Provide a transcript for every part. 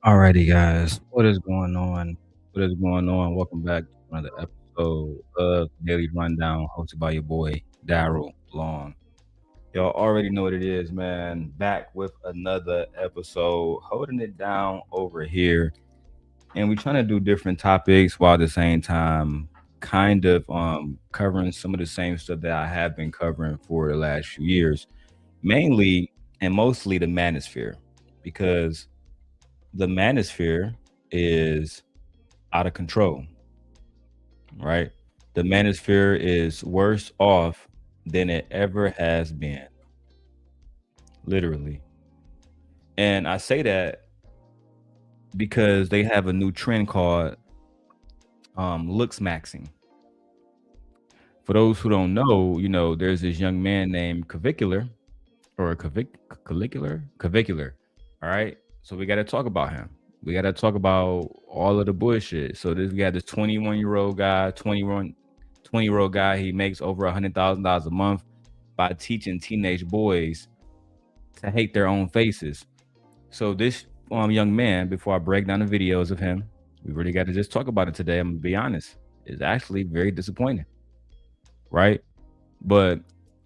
Alrighty, guys. What is going on? What is going on? Welcome back to another episode of Daily Rundown, hosted by your boy Daryl Long. Y'all already know what it is, man. Back with another episode, holding it down over here, and we're trying to do different topics while at the same time, kind of covering some of the same stuff that I have been covering for the last few years, mainly and mostly the manosphere, because the manosphere is out of control, right? The manosphere is worse off than it ever has been, literally. And I say that because they have a new trend called Looksmaxxing. For those who don't know, there's this young man named Clavicular or Clavicular. All right. So we got to talk about him. We got to talk about all of the bullshit. So we got this 21-year-old guy, 20-year-old guy. He makes over $100,000 a month by teaching teenage boys to hate their own faces. So this young man, before I break down the videos of him, we really got to just talk about it today. I'm gonna be honest, it's actually very disappointing, right? But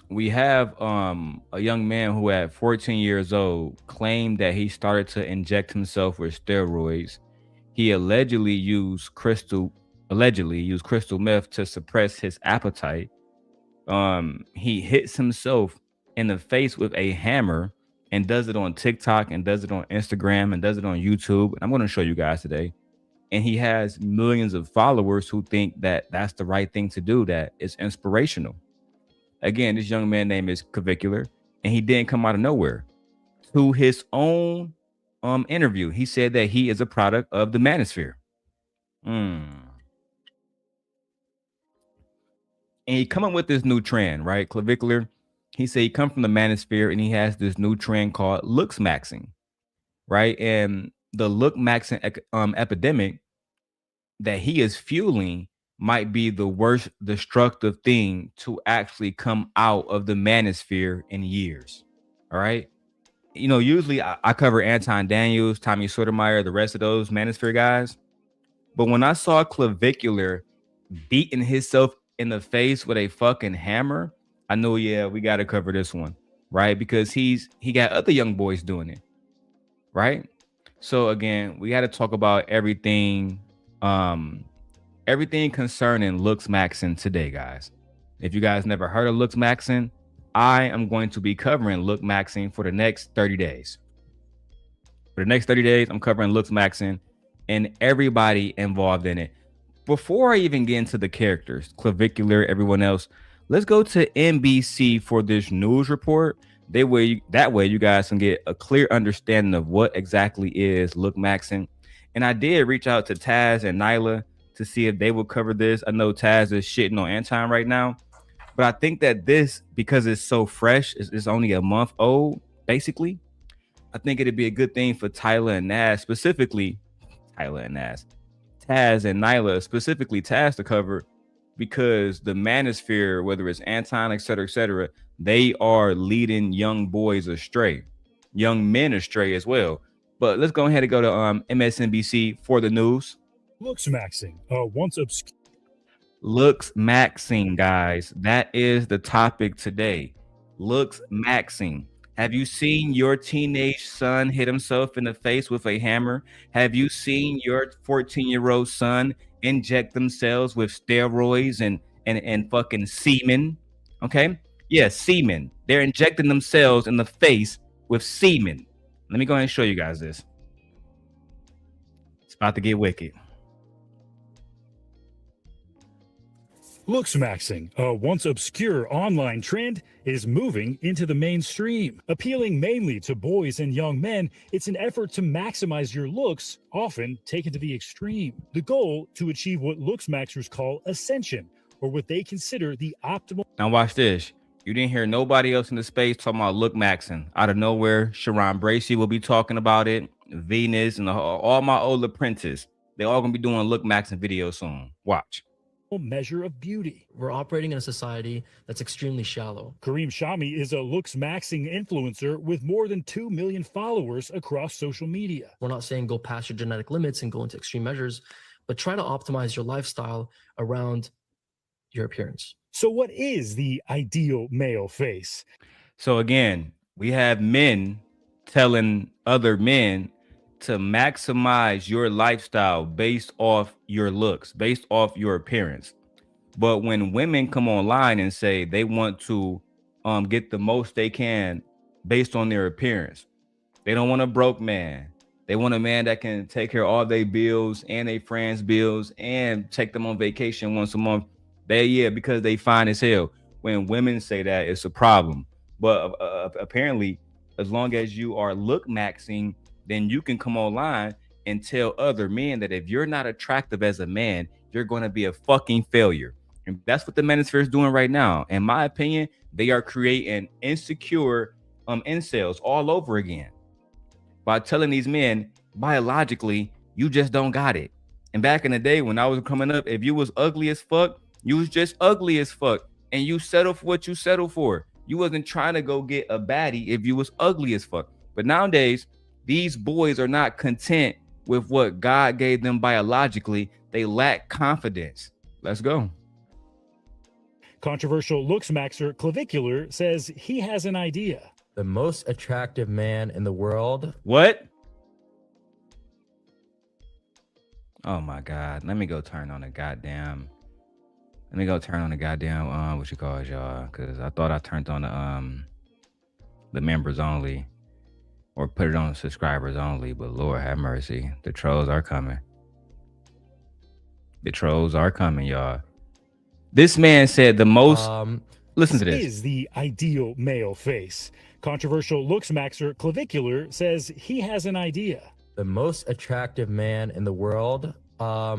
we have a young man who at 14 years old claimed that he started to inject himself with steroids. He allegedly used crystal meth to suppress his appetite. He hits himself in the face with a hammer and does it on TikTok and does it on Instagram and does it on YouTube. I'm going to show you guys today. And he has millions of followers who think that that's the right thing to do, that it's inspirational. Again, this young man name is Clavicular, and he didn't come out of nowhere. To his own interview, he said that he is a product of the Manosphere. And he coming with this new trend, right? Clavicular, he said he come from the Manosphere, and he has this new trend called Looksmaxxing, right? And the Lookmaxxing epidemic that he is fueling might be the worst destructive thing to actually come out of the manosphere in years. All right. Usually I cover Anton Daniels, Tommy Sotomayor, the rest of those manosphere guys. But when I saw Clavicular beating himself in the face with a fucking hammer, I know, yeah, we got to cover this one, right? Because he got other young boys doing it, right? So again, we got to talk about everything concerning Looksmaxxing today, guys. If you guys never heard of Looksmaxxing, I am going to be covering Looksmaxxing for the next 30 days. For the next 30 days, I'm covering Looksmaxxing and everybody involved in it. Before I even get into the characters, Clavicular, everyone else, let's go to NBC for this news report. That way you guys can get a clear understanding of what exactly is Looksmaxxing. And I did reach out to Taz and Nyla to see if they will cover this. I know Taz is shitting on Anton right now, but I think that this, because it's so fresh, it's only a month old, basically. I think it'd be a good thing for Tyler and Naz, specifically Tyler and Naz, Taz and Nyla, specifically Taz to cover, because the manosphere, whether it's Anton, et cetera, they are leading young boys astray, young men astray as well. But let's go ahead and go to MSNBC for the news. Looksmaxxing, once obscure. Looksmaxxing, guys. That is the topic today. Looksmaxxing. Have you seen your teenage son hit himself in the face with a hammer? Have you seen your 14-year-old son inject themselves with steroids and fucking semen? Okay? Yeah, semen. They're injecting themselves in the face with semen. Let me go ahead and show you guys this. It's about to get wicked. Looksmaxxing, a once obscure online trend, is moving into the mainstream. Appealing mainly to boys and young men, it's an effort to maximize your looks, often taken to the extreme. The goal, to achieve what Looksmaxxers call ascension, or what they consider the optimal. Now watch this. You didn't hear nobody else in the space talking about Looksmaxxing. Out of nowhere, Sharon Bracey will be talking about it. Venus and all my old apprentices. They all gonna be doing Looksmaxxing videos soon. Watch. measure of beauty. We're operating in a society that's extremely shallow. Kareem Shami is a Looksmaxxing influencer with more than 2 million followers across social media. We're not saying go past your genetic limits and go into extreme measures, but try to optimize your lifestyle around your appearance. So what is the ideal male face? So again, we have men telling other men to maximize your lifestyle based off your looks, based off your appearance. But when women come online and say they want to get the most they can based on their appearance, they don't want a broke man. They want a man that can take care of all their bills and their friends' bills and take them on vacation once a month. Because they fine as hell. When women say that, it's a problem. But apparently, as long as you are look maxing, then you can come online and tell other men that if you're not attractive as a man, you're going to be a fucking failure. And that's what the Manosphere is doing right now. In my opinion, they are creating insecure incels all over again by telling these men biologically, you just don't got it. And back in the day when I was coming up, if you was ugly as fuck, you was just ugly as fuck. And you settle for what you settle for. You wasn't trying to go get a baddie if you was ugly as fuck. But nowadays, these boys are not content with what God gave them biologically. They lack confidence. Let's go. Controversial Looksmaxxer Clavicular says he has an idea. The most attractive man in the world. What? Oh my God. Let me go turn on the goddamn. What you call it, y'all? Because I thought I turned on the members only. Or put it on subscribers only, but Lord have mercy. The trolls are coming. Y'all. This man said the most. Listen to this. Is the ideal male face. Controversial Looksmaxxer Clavicular says he has an idea. The most attractive man in the world. I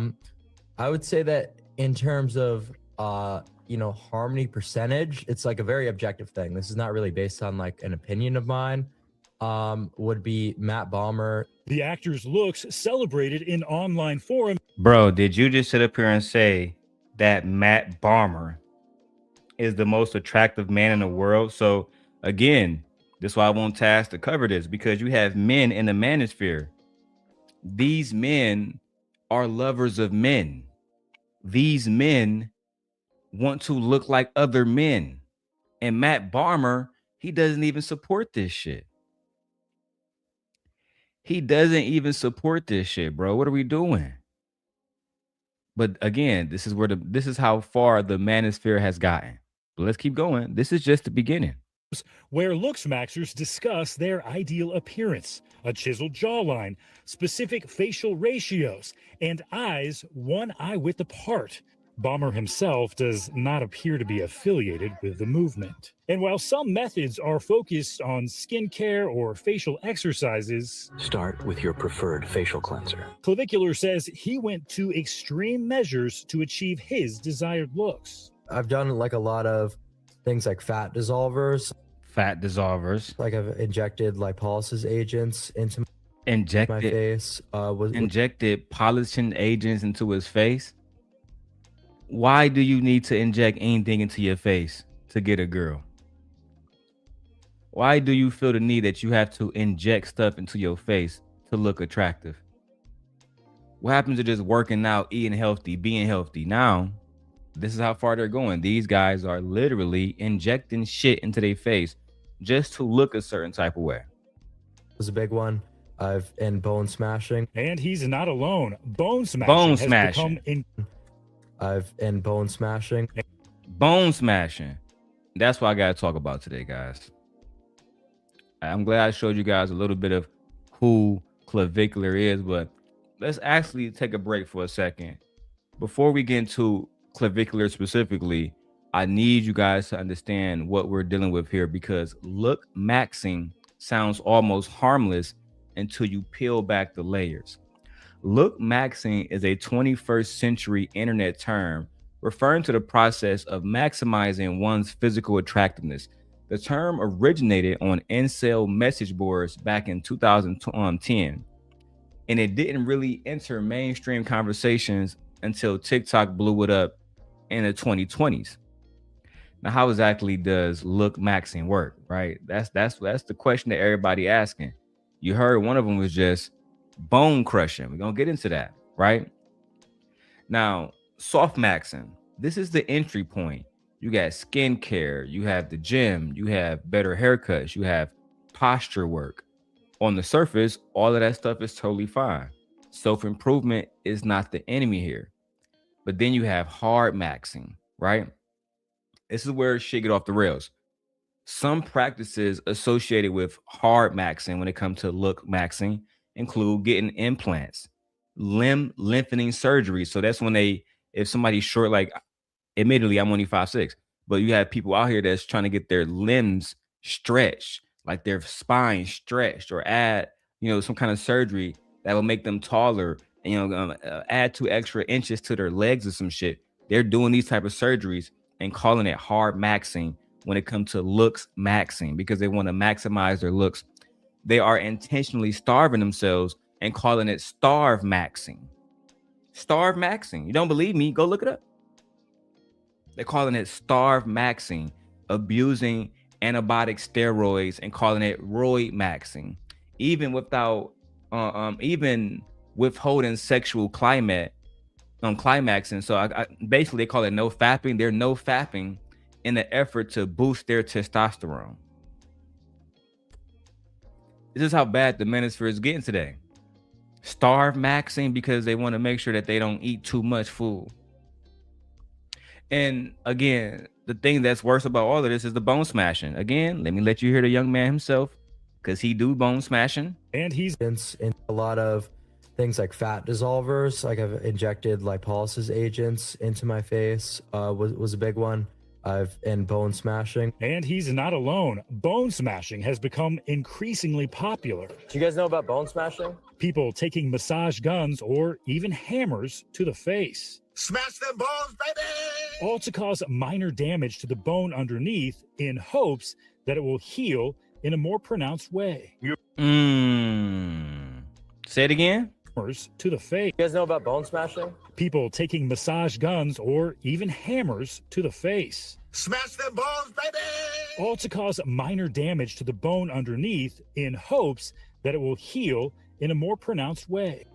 would say that in terms of harmony percentage, it's like a very objective thing. This is not really based on like an opinion of mine. Would be Matt Bomer. The actor's looks celebrated in online forum. Bro, did you just sit up here and say that Matt Bomer is the most attractive man in the world? So again, this is why I want Taz to cover this, because you have men in the manosphere. These men are lovers of men. These men want to look like other men. And Matt Bomer, he doesn't even support this shit. He doesn't even support this shit, bro. What are we doing? But again, this is how far the manosphere has gotten. But let's keep going. This is just the beginning. Where Looksmaxxers discuss their ideal appearance, a chiseled jawline, specific facial ratios, and eyes one eye width apart. Bomer himself does not appear to be affiliated with the movement. And while some methods are focused on skincare or facial exercises, start with your preferred facial cleanser. Clavicular says he went to extreme measures to achieve his desired looks. I've done like a lot of things like fat dissolvers. Like I've injected lipolysis agents into my face. Injected polishing agents into his face. Why do you need to inject anything into your face to get a girl? Why do you feel the need that you have to inject stuff into your face to look attractive? What happens to just working out, eating healthy, being healthy? Now, this is how far they're going. These guys are literally injecting shit into their face just to look a certain type of way. Was a big one. And bone smashing. And he's not alone. Bone smashing has become bone smashing. Bone smashing. That's what I got to talk about today, guys. I'm glad I showed you guys a little bit of who Clavicular is, but let's actually take a break for a second. Before we get into Clavicular specifically, I need you guys to understand what we're dealing with here, because Looksmaxxing sounds almost harmless until you peel back the layers. Looksmaxxing is a 21st century internet term referring to the process of maximizing one's physical attractiveness. The term originated on incel message boards back in 2010, and it didn't really enter mainstream conversations until TikTok blew it up in the 2020s. Now, how exactly does Looksmaxxing work, right? That's the question that everybody asking. You heard one of them was just bone crushing. We're gonna get into that, right? Now, softmaxxing. This is the entry point. You got skincare, you have the gym, you have better haircuts, you have posture work. On the surface, all of that stuff is totally fine. Self-improvement is not the enemy here. But then you have hard maxing, right? This is where shit get off the rails. Some practices associated with hard maxing when it comes to look maxing include getting implants, limb lengthening surgery. So that's when if somebody's short, like admittedly, I'm only 5'6", but you have people out here that's trying to get their limbs stretched, like their spine stretched, or add, some kind of surgery that will make them taller, and, add 2 extra inches to their legs or some shit. They're doing these type of surgeries and calling it hard maxing when it comes to looks maxing, because they want to maximize their looks. They are intentionally starving themselves and calling it starve maxing. Starve maxing. You don't believe me? Go look it up. They're calling it starve maxing, abusing antibiotic steroids and calling it roidmaxxing, even without even withholding sexual climaxing. So I basically, they call it no fapping. They're no fapping in the effort to boost their testosterone. This is how bad the Manosphere is getting today. Starve maxing because they want to make sure that they don't eat too much food. And again, the thing that's worse about all of this is the bone smashing. Again, let me let you hear the young man himself, because he do bone smashing. And he's in a lot of things like fat dissolvers. Like I've injected lipolysis agents into my face, was a big one. And bone smashing. And he's not alone. Bone smashing has become increasingly popular. Do you guys know about bone smashing? People taking massage guns or even hammers to the face. Smash them bones, baby! All to cause minor damage to the bone underneath in hopes that it will heal in a more pronounced way. Say it again. To the face. You guys know about bone smashing? People taking massage guns or even hammers to the face. Smash them bones, baby! All to cause minor damage to the bone underneath in hopes that it will heal in a more pronounced way.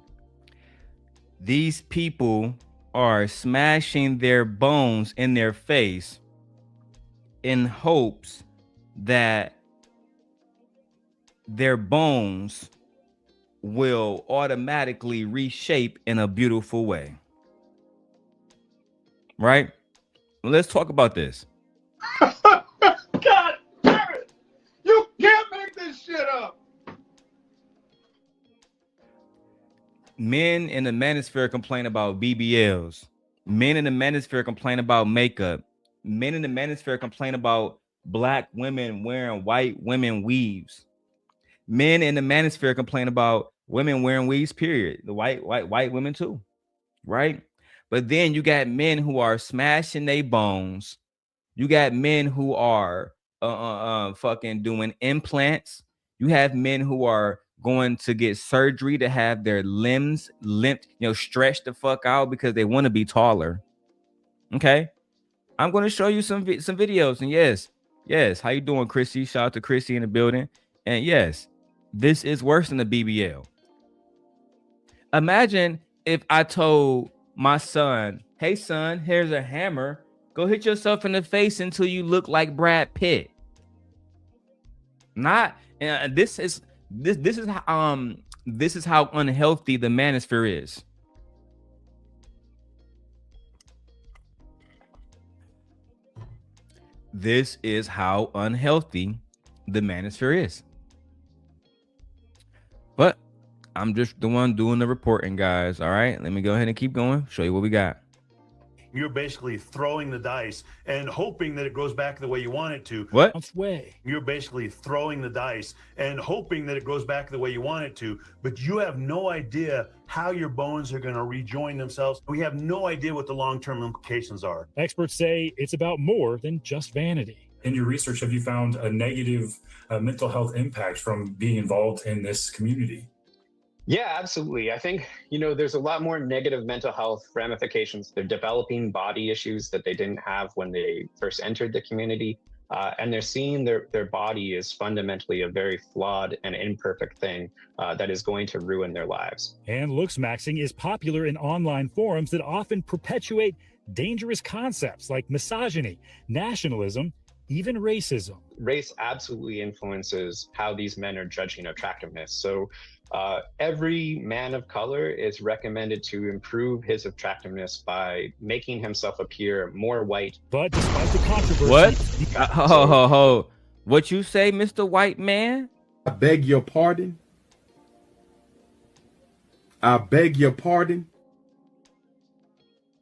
These people are smashing their bones in their face in hopes that their bones will automatically reshape in a beautiful way. Right? Let's talk about this. God damn it! You can't make this shit up. Men in the Manosphere complain about BBLs. Men in the Manosphere complain about makeup. Men in the Manosphere complain about black women wearing white women weaves. Men in the Manosphere complain about women wearing weaves, period. The white women too, right? But then you got men who are smashing their bones. You got men who are fucking doing implants. You have men who are going to get surgery to have their limbs stretched the fuck out because they want to be taller. Okay, I'm going to show you some videos. And yes, how you doing, Chrissy? Shout out to Chrissy in the building. And yes, this is worse than the BBL. Imagine if I told my son, hey son, here's a hammer, go hit yourself in the face until you look like Brad Pitt. This is how unhealthy the Manosphere is. This is how unhealthy the Manosphere is. But I'm just the one doing the reporting, guys. All right, let me go ahead and keep going. Show you what we got. You're basically throwing the dice and hoping that it goes back the way you want it to. What? You're basically throwing the dice and hoping that it goes back the way you want it to, but you have no idea how your bones are going to rejoin themselves. We have no idea what the long-term implications are. Experts say it's about more than just vanity. In your research, have you found a negative mental health impact from being involved in this community? Yeah, absolutely. I think, there's a lot more negative mental health ramifications. They're developing body issues that they didn't have when they first entered the community. And they're seeing their body is fundamentally a very flawed and imperfect thing that is going to ruin their lives. And looksmaxxing is popular in online forums that often perpetuate dangerous concepts like misogyny, nationalism, even racism. Race absolutely influences how these men are judging attractiveness. So every man of color is recommended to improve his attractiveness by making himself appear more white. But despite the controversy... What? Ho. What you say, Mr. White Man? I beg your pardon. I beg your pardon.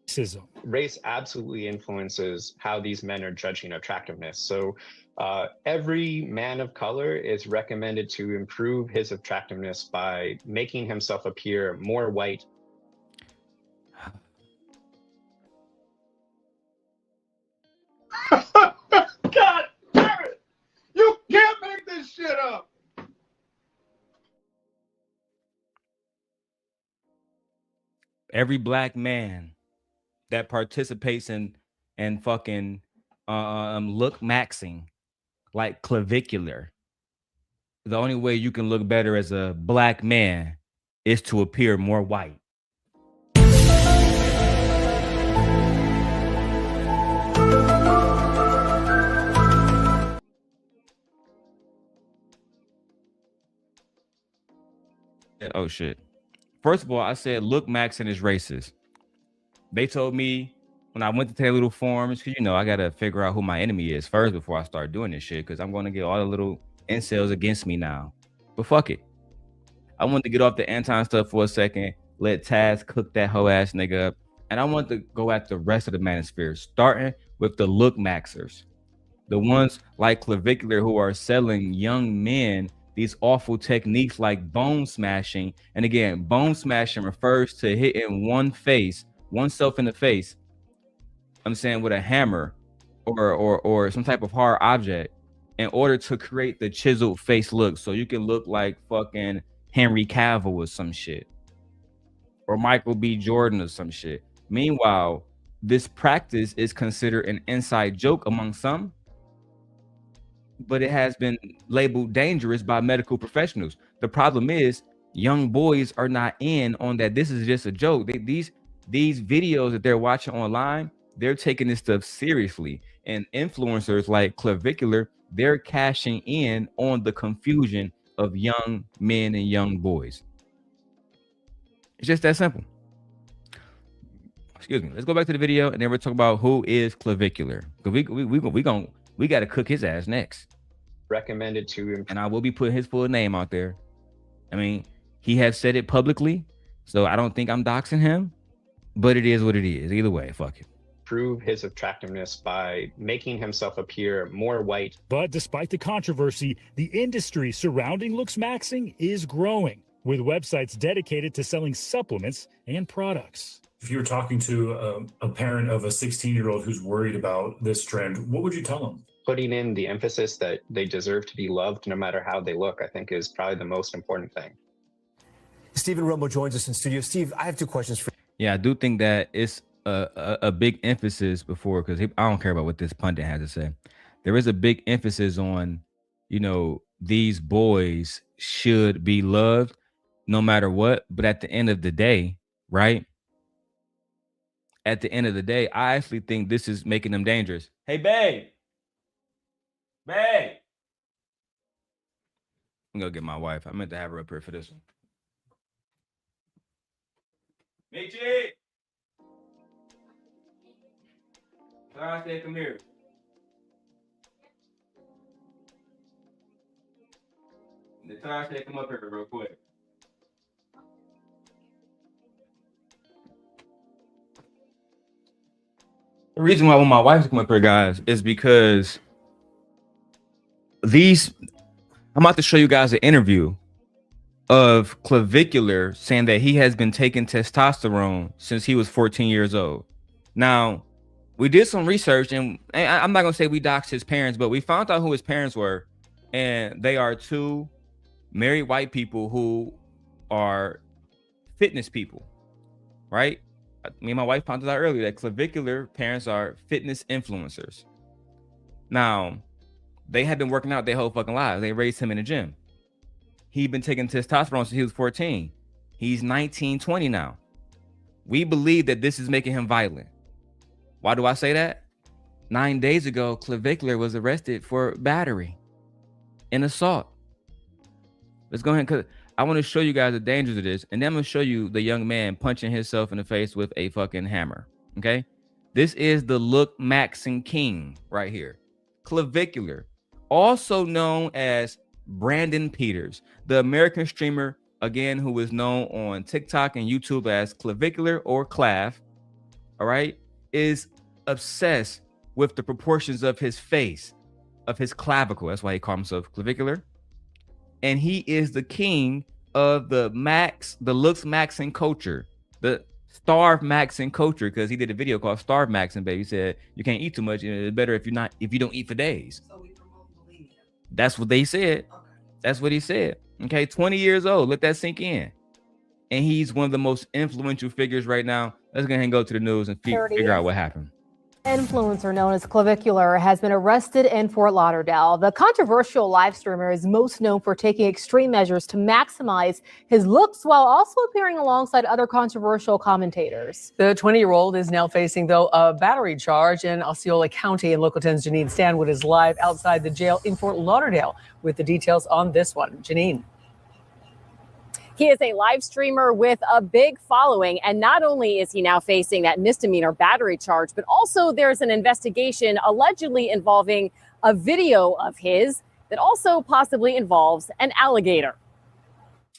Racism. Race absolutely influences how these men are judging attractiveness. So every man of color is recommended to improve his attractiveness by making himself appear more white. God damn it! You can't make this shit up! Every black man that participates in fucking Looksmaxxing, like Clavicular, the only way you can look better as a black man is to appear more white. Oh shit. First of all, I said Looksmaxxing is racist. They told me when I went to their little forums, because I gotta figure out who my enemy is first before I start doing this shit, because I'm gonna get all the little incels against me now. But fuck it. I wanted to get off the Anton stuff for a second, let Taz cook that hoe ass nigga up, and I want to go at the rest of the Manosphere, starting with the Lookmaxxers, the ones like Clavicular who are selling young men these awful techniques like bone smashing. And again, bone smashing refers to hitting oneself in the face, I'm saying, with a hammer or some type of hard object in order to create the chiseled face look, so you can look like fucking Henry Cavill or some shit, or Michael B. Jordan or some shit. Meanwhile, this practice is considered an inside joke among some, but it has been labeled dangerous by medical professionals. The problem is young boys are not in on that. This is just a joke. These videos that they're watching online, they're taking this stuff seriously. And influencers like Clavicular, they're cashing in on the confusion of young men and young boys. It's just that simple. Excuse me. Let's go back to the video, and then we'll talk about who is Clavicular. Because we got to cook his ass next. Recommended to, and I will be putting his full name out there. I mean, he has said it publicly, so I don't think I'm doxing him, but it is what it is. Either way, fuck it. Prove his attractiveness by making himself appear more white. But despite the controversy, the industry surrounding Looksmaxxing is growing, with websites dedicated to selling supplements and products. If you were talking to a parent of a 16-year-old who's worried about this trend, what would you tell them? Putting in the emphasis that they deserve to be loved no matter how they look, I think, is probably the most important thing. Stephen Rumbo joins us in studio. Steve, I have two questions for you. Yeah, I do think that it's a big emphasis before, because I don't care about what this pundit has to say. There is a big emphasis on, these boys should be loved no matter what. But at the end of the day, right? At the end of the day, I actually think this is making them dangerous. Hey, babe. Babe. I'm gonna get my wife. I meant to have her up here for this one. Michi! Tara, come here. Tara, come up here real quick. The reason why I want my wife to come up here, guys, is because I'm about to show you guys an interview of Clavicular saying that he has been taking testosterone since he was 14 years old. Now, we did some research, and I'm not going to say we doxed his parents, but we found out who his parents were. And they are two married white people who are fitness people, right? Me and my wife pointed out earlier that clavicular parents are fitness influencers. Now, they had been working out their whole fucking lives. They raised him in the gym. He'd been taking testosterone since he was 14. He's 19, 20 now. We believe that this is making him violent. Why do I say that? 9 days ago, Clavicular was arrested for battery and assault. Let's go ahead, because I want to show you guys the dangers of this, and then I'm going to show you the young man punching himself in the face with a fucking hammer, okay? This is the Looksmaxxing king right here. Clavicular, also known as Brandon Peters, the American streamer, again, who is known on TikTok and YouTube as Clavicular or Clav, all right, is obsessed with the proportions of his face, of his clavicle. That's why he calls himself Clavicular. And he is the king of the Looksmaxxing culture, the starvemaxxing culture, because he did a video called Starvemaxxing, baby. He said you can't eat too much. It's better if you don't eat for days. So we promote bulimia. That's what they said. Okay. That's what he said. Okay, 20 years old. Let that sink in. And he's one of the most influential figures right now. Let's go ahead and go to the news and figure out what happened. Influencer known as Clavicular has been arrested in Fort Lauderdale. The controversial live streamer is most known for taking extreme measures to maximize his looks while also appearing alongside other controversial commentators. The 20-year-old is now facing, though, a battery charge in Osceola County, and Local 10's Janine Stanwood is live outside the jail in Fort Lauderdale with the details on this one. Janine. He is a live streamer with a big following, and not only is he now facing that misdemeanor battery charge, but also there's an investigation allegedly involving a video of his that also possibly involves an alligator.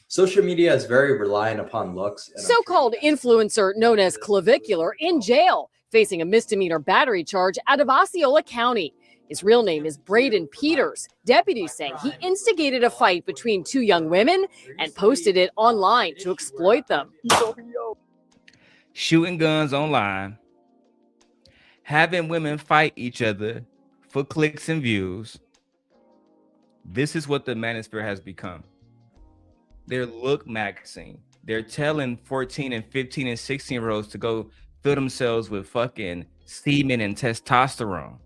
Social media is very reliant upon looks. So-called influencer known as Clavicular in jail, facing a misdemeanor battery charge out of Osceola County. His real name is Braden Peters. Deputies say he instigated a fight between two young women and posted it online to exploit them. Shooting guns online, having women fight each other for clicks and views. This is what the Manosphere has become. They're Lookmaxxing. They're telling 14 and 15 and 16-year-olds to go fill themselves with fucking semen and testosterone.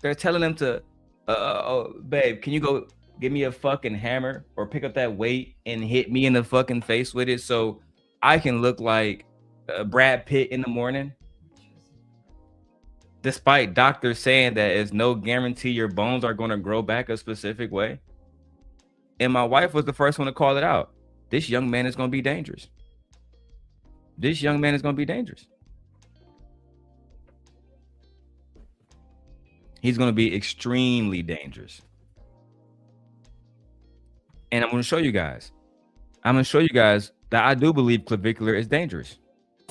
They're telling them to, oh, babe, can you go give me a fucking hammer or pick up that weight and hit me in the fucking face with it so I can look like Brad Pitt in the morning? Despite doctors saying that there's no guarantee your bones are going to grow back a specific way. And my wife was the first one to call it out. This young man is going to be dangerous. This young man is going to be dangerous. He's going to be extremely dangerous. And I'm going to show you guys. I'm going to show you guys that I do believe Clavicular is dangerous.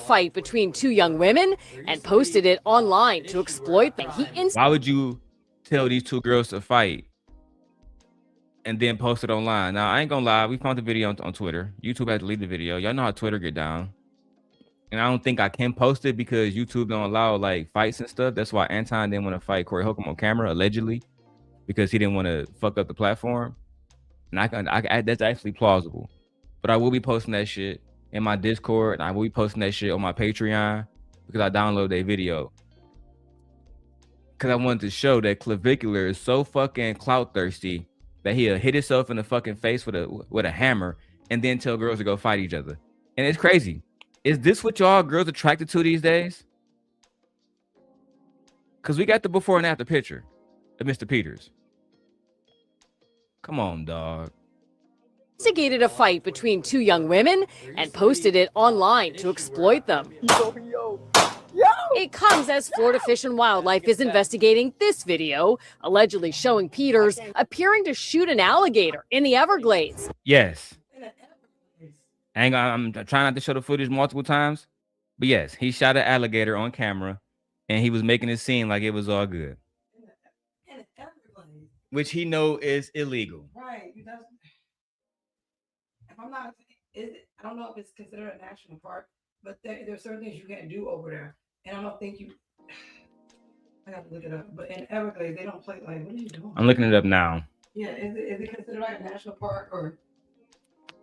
Fight between two young women and posted it online to exploit them. Why would you tell these two girls to fight and then post it online? Now, I ain't going to lie. We found the video on Twitter. YouTube had to delete the video. Y'all know how Twitter get down. And I don't think I can post it because YouTube don't allow like fights and stuff. That's why Anton didn't want to fight Corey Holcomb on camera, allegedly, because he didn't want to fuck up the platform. And that's actually plausible. But I will be posting that shit in my Discord, and I will be posting that shit on my Patreon because I downloaded a video. Because I wanted to show that Clavicular is so fucking clout thirsty that he'll hit himself in the fucking face with a hammer and then tell girls to go fight each other. And it's crazy. Is this what y'all girls attracted to these days? Because we got the before and after picture of Mr. Peters. Come on, dog. Instigated a fight between two young women and posted it online to exploit them. It comes as Florida Fish and Wildlife is investigating this video, allegedly showing Peters appearing to shoot an alligator in the Everglades. Yes. I'm trying not to show the footage multiple times, but yes, he shot an alligator on camera and he was making it seem like it was all good, which he know is illegal. Right. If I'm not, I don't know if it's considered a national park, but there are certain things you can't do over there. And I don't think I got to look it up, but in Everglades, they don't play like, what are you doing? I'm looking it up now. Yeah, is it considered like a national park or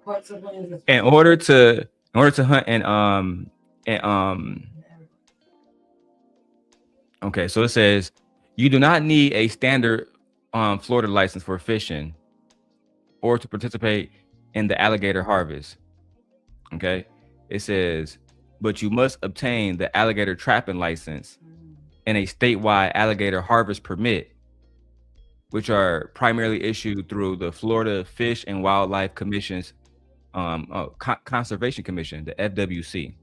parts of land. In order to hunt okay, so it says you do not need a standard Florida license for fishing or to participate in the alligator harvest. Okay, it says, but you must obtain the alligator trapping license and a statewide alligator harvest permit, which are primarily issued through the Florida Fish and Wildlife Commission's Conservation Commission, the FWC.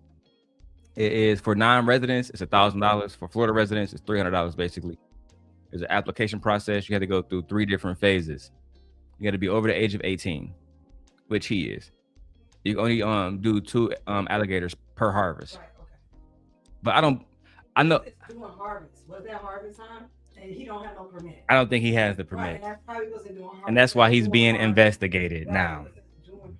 It is for non-residents, it's $1,000. For Florida residents, it's $300 basically. There's an application process. You had to go through 3 different phases. You got to be over the age of 18, which he is. You can only do 2 alligators per harvest. Right, okay. But I know. It's doing harvest. Was that harvest time? And he don't have no permit. I don't think he has the permit. Right, and that's probably because they're doing harvest. And that's why he's being investigated now.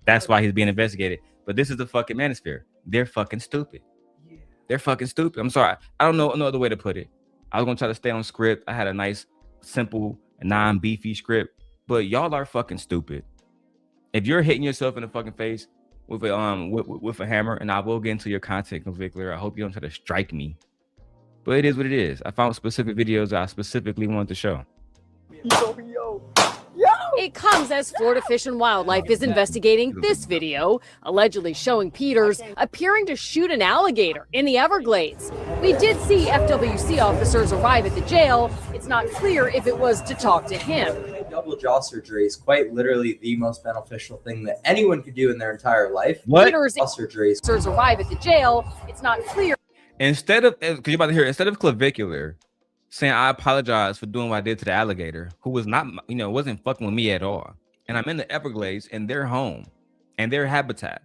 That's why he's being investigated. But this is the fucking Manosphere. They're fucking stupid. Yeah. They're fucking stupid. I'm sorry. I don't know no other way to put it. I was gonna try to stay on script. I had a nice, simple, non-beefy script, but y'all are fucking stupid. If you're hitting yourself in the fucking face with a hammer, and I will get into your content, Clavicular, I hope you don't try to strike me. But it is what it is. I found specific videos I specifically wanted to show. It comes as Florida Fish and Wildlife is investigating this video, allegedly showing Peters appearing to shoot an alligator in the Everglades. We did see FWC officers arrive at the jail. It's not clear if it was to talk to him. Double jaw surgery is quite literally the most beneficial thing that anyone could do in their entire life. Peters Jaw surgery is arrive at the jail. It's not clear. Instead of, because you're about to hear, instead of Clavicular saying I apologize for doing what I did to the alligator, who was not, wasn't fucking with me at all, and I'm in the Everglades and their home and their habitat.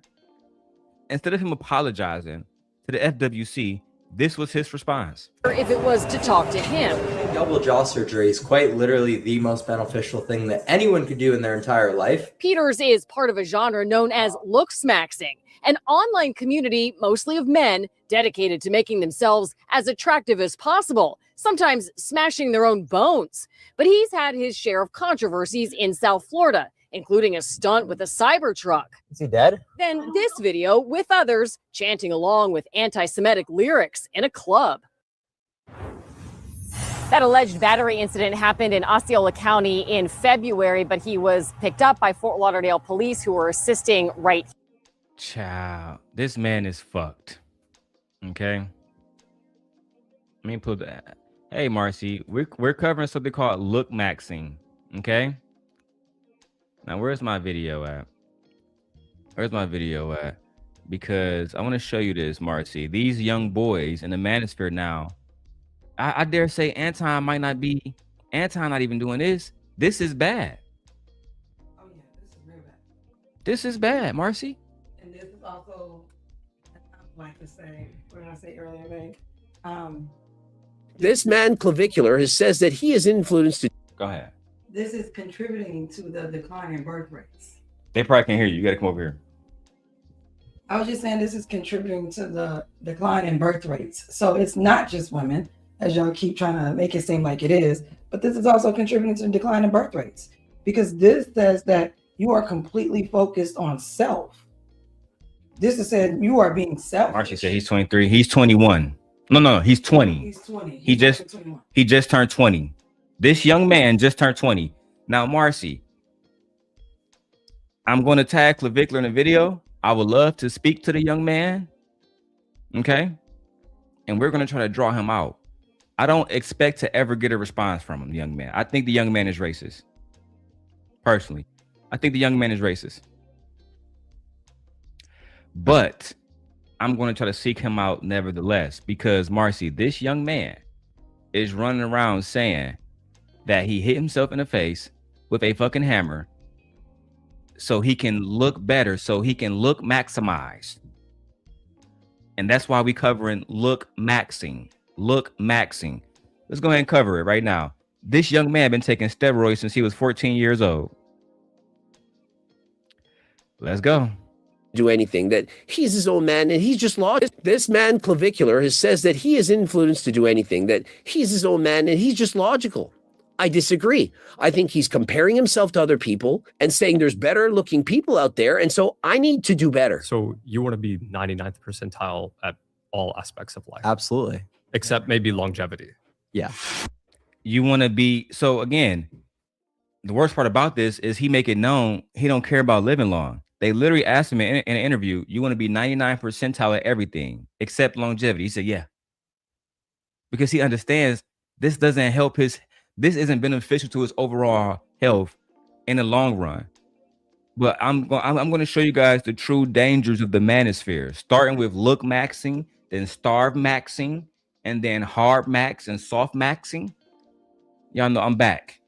Instead of him apologizing to the FWC, this was his response. If it was to talk to him. double jaw surgery is quite literally the most beneficial thing that anyone could do in their entire life. Peters is part of a genre known as Looksmaxxing, an online community mostly of men dedicated to making themselves as attractive as possible, sometimes smashing their own bones. But he's had his share of controversies in South Florida, including a stunt with a Cybertruck. Is he dead? Then this video with others chanting along with anti-Semitic lyrics in a club. That alleged battery incident happened in Osceola County in February, but he was picked up by Fort Lauderdale police who were assisting right. Child, this man is fucked. Okay. Let me put that. Hey, Marcy, we're covering something called Looksmaxxing. Okay. Now, where's my video at? Where's my video at? Because I want to show you this, Marcy. These young boys in the Manosphere now. I dare say Anton might not be. Anton not even doing this. This is bad. Oh yeah, this is real bad. This is bad, Marcy. And this is also, I like to say, what did I say earlier, Meg? This man Clavicular says that he is influenced to. Go ahead. This is contributing to the decline in birth rates. They probably can't hear you. You got to come over here. I was just saying this is contributing to the decline in birth rates. So it's not just women, as y'all keep trying to make it seem like it is, but this is also contributing to the decline in birth rates, because this says that you are completely focused on self. This is saying you are being selfish. Marcy said he's 23. He's 21. No, he's 20. He's 20. He just turned 20. This young man just turned 20. Now, Marcy, I'm going to tag Clavicular in the video. I would love to speak to the young man. Okay. And we're going to try to draw him out. I don't expect to ever get a response from him, the young man. I think the young man is racist. Personally, I think the young man is racist. But I'm going to try to seek him out nevertheless, because Marcy, this young man is running around saying that he hit himself in the face with a fucking hammer so he can look better, so he can look maximized. And that's why we covering Looksmaxxing. Looksmaxxing. Let's go ahead and cover it right now. This young man been taking steroids since he was 14 years old. Let's go. Do anything, that he's his own man and he's just logical. This man Clavicular says that he is influenced to do anything, that he's his own man and he's just logical. I disagree. I think he's comparing himself to other people and saying there's better looking people out there. And so I need to do better. So you want to be 99th percentile at all aspects of life. Absolutely. Except maybe longevity. Yeah. You want to be, so again, the worst part about this is he make it known he don't care about living long. They literally asked him in an interview, you want to be 99 percentile at everything except longevity. He said, yeah. Because he understands this doesn't help this isn't beneficial to his overall health in the long run. But I'm going to show you guys the true dangers of the manosphere, starting with Looksmaxxing, then starvemaxxing, and then hard max and soft maxing. Y'all know I'm back.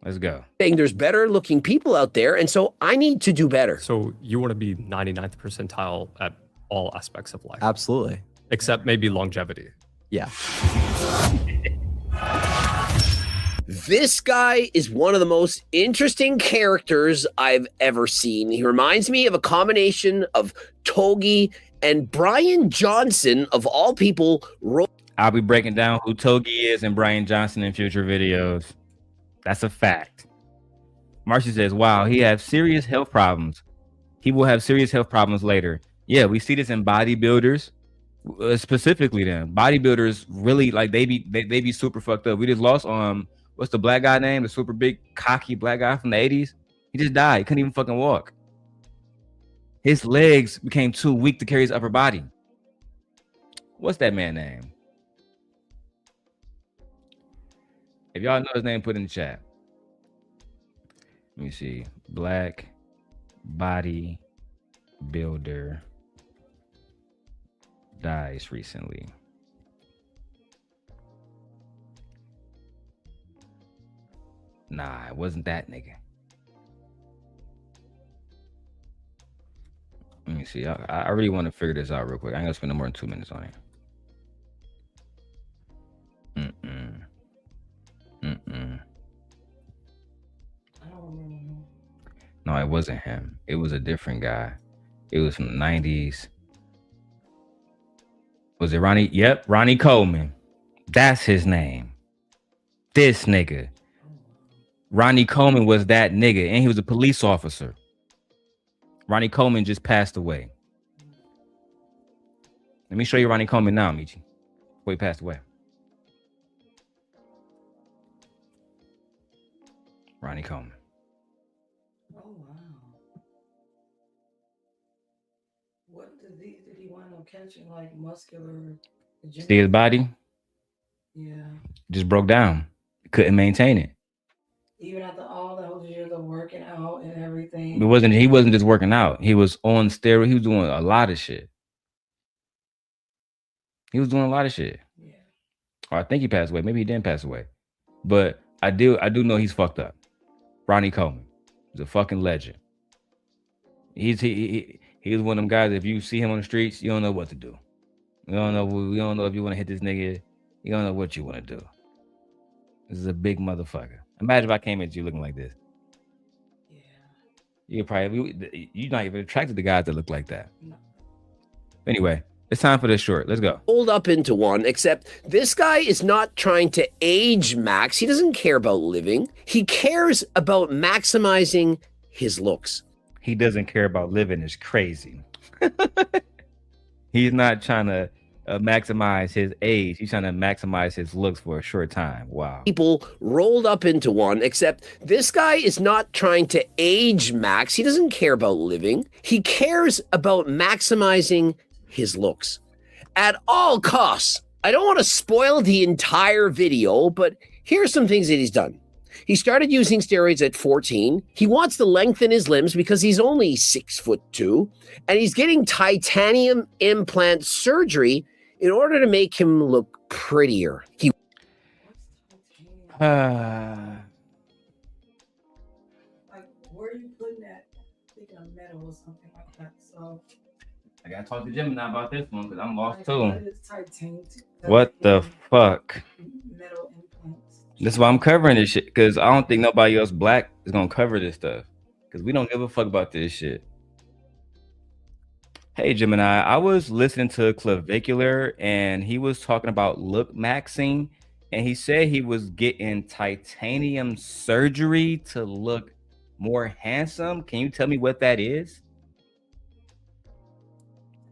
Let's go. Saying there's better looking people out there. And so I need to do better. So you want to be 99th percentile at all aspects of life. Absolutely. Except maybe longevity. Yeah. This guy is one of the most interesting characters I've ever seen. He reminds me of a combination of Togi and Brian Johnson, of all people. I'll be breaking down who Togi is and Brian Johnson in future videos. That's a fact. Marcy says, wow, he has serious health problems. He will have serious health problems later. Yeah, we see this in bodybuilders. Specifically them. Bodybuilders really, like, they be super fucked up. We just lost what's the black guy name? The super big cocky black guy from the 80s. He just died. He couldn't even fucking walk. His legs became too weak to carry his upper body. What's that man's name? If y'all know his name, put in the chat. Let me see. Black body builder dies recently. Nah, it wasn't that nigga. Let me see. I really want to figure this out real quick. I ain't gonna spend no more than 2 minutes on it. No, it wasn't him. It was a different guy. It was from the 90s. Was it Ronnie? Yep, Ronnie Coleman. That's his name. This nigga. Ronnie Coleman was that nigga, and he was a police officer. Ronnie Coleman just passed away. Let me show you Ronnie Coleman now, Michi. Before he passed away. Ronnie Coleman. Oh, wow. What disease did he wind up catching? Like muscular? See his body? Yeah. Just broke down. Couldn't maintain it. Even after all those years of working out and everything. He wasn't just working out. He was on steroids. He was doing a lot of shit. He was doing a lot of shit. Yeah. Or I think he passed away. Maybe he didn't pass away. But I do know he's fucked up. Ronnie Coleman. He's a fucking legend. He's one of them guys, if you see him on the streets, you don't know what to do. You don't know if you want to hit this nigga. You don't know what you want to do. This is a big motherfucker. Imagine if I came at you looking like this. Yeah. You're not even attracted to guys that look like that. No. Anyway, it's time for this short. Let's go. Rolled up into one, except this guy is not trying to age max. He doesn't care about living. He cares about maximizing his looks. He doesn't care about living. It's crazy. He's not trying to maximize his age. He's trying to maximize his looks for a short time. Wow. People rolled up into one, except this guy is not trying to age max. He doesn't care about living. He cares about maximizing his looks at all costs. I don't want to spoil the entire video, but here's some things that he's done. He started using steroids at 14. He wants to lengthen his limbs because he's only 6'2", and he's getting titanium implant surgery in order to make him look prettier. Like, where are you putting that? Thinking of metal or something like that. So I gotta talk to Gemini about this one because I'm lost too. Titanium. What the fuck? Metal implants. This is why I'm covering this shit, because I don't think nobody else black is gonna cover this stuff, because we don't give a fuck about this shit. Hey Gemini, I was listening to Clavicular and he was talking about Looksmaxxing and he said he was getting titanium surgery to look more handsome. Can you tell me what that is?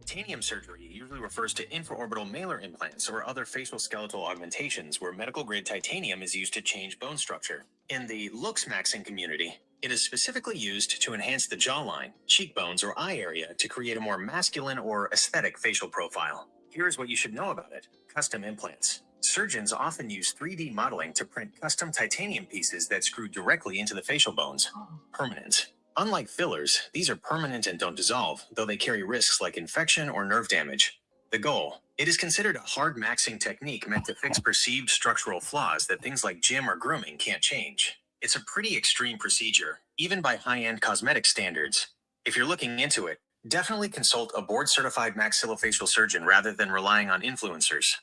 Titanium surgery usually refers to infraorbital malar implants or other facial skeletal augmentations where medical grade titanium is used to change bone structure. In the Looksmaxxing community, it is specifically used to enhance the jawline, cheekbones, or eye area to create a more masculine or aesthetic facial profile. Here's what you should know about it: custom implants. Surgeons often use 3D modeling to print custom titanium pieces that screw directly into the facial bones. Permanent. Unlike fillers, these are permanent and don't dissolve, though they carry risks like infection or nerve damage. The goal: it is considered a hard maxing technique meant to fix perceived structural flaws that things like gym or grooming can't change. It's a pretty extreme procedure, even by high-end cosmetic standards. If you're looking into it, definitely consult a board-certified maxillofacial surgeon rather than relying on influencers.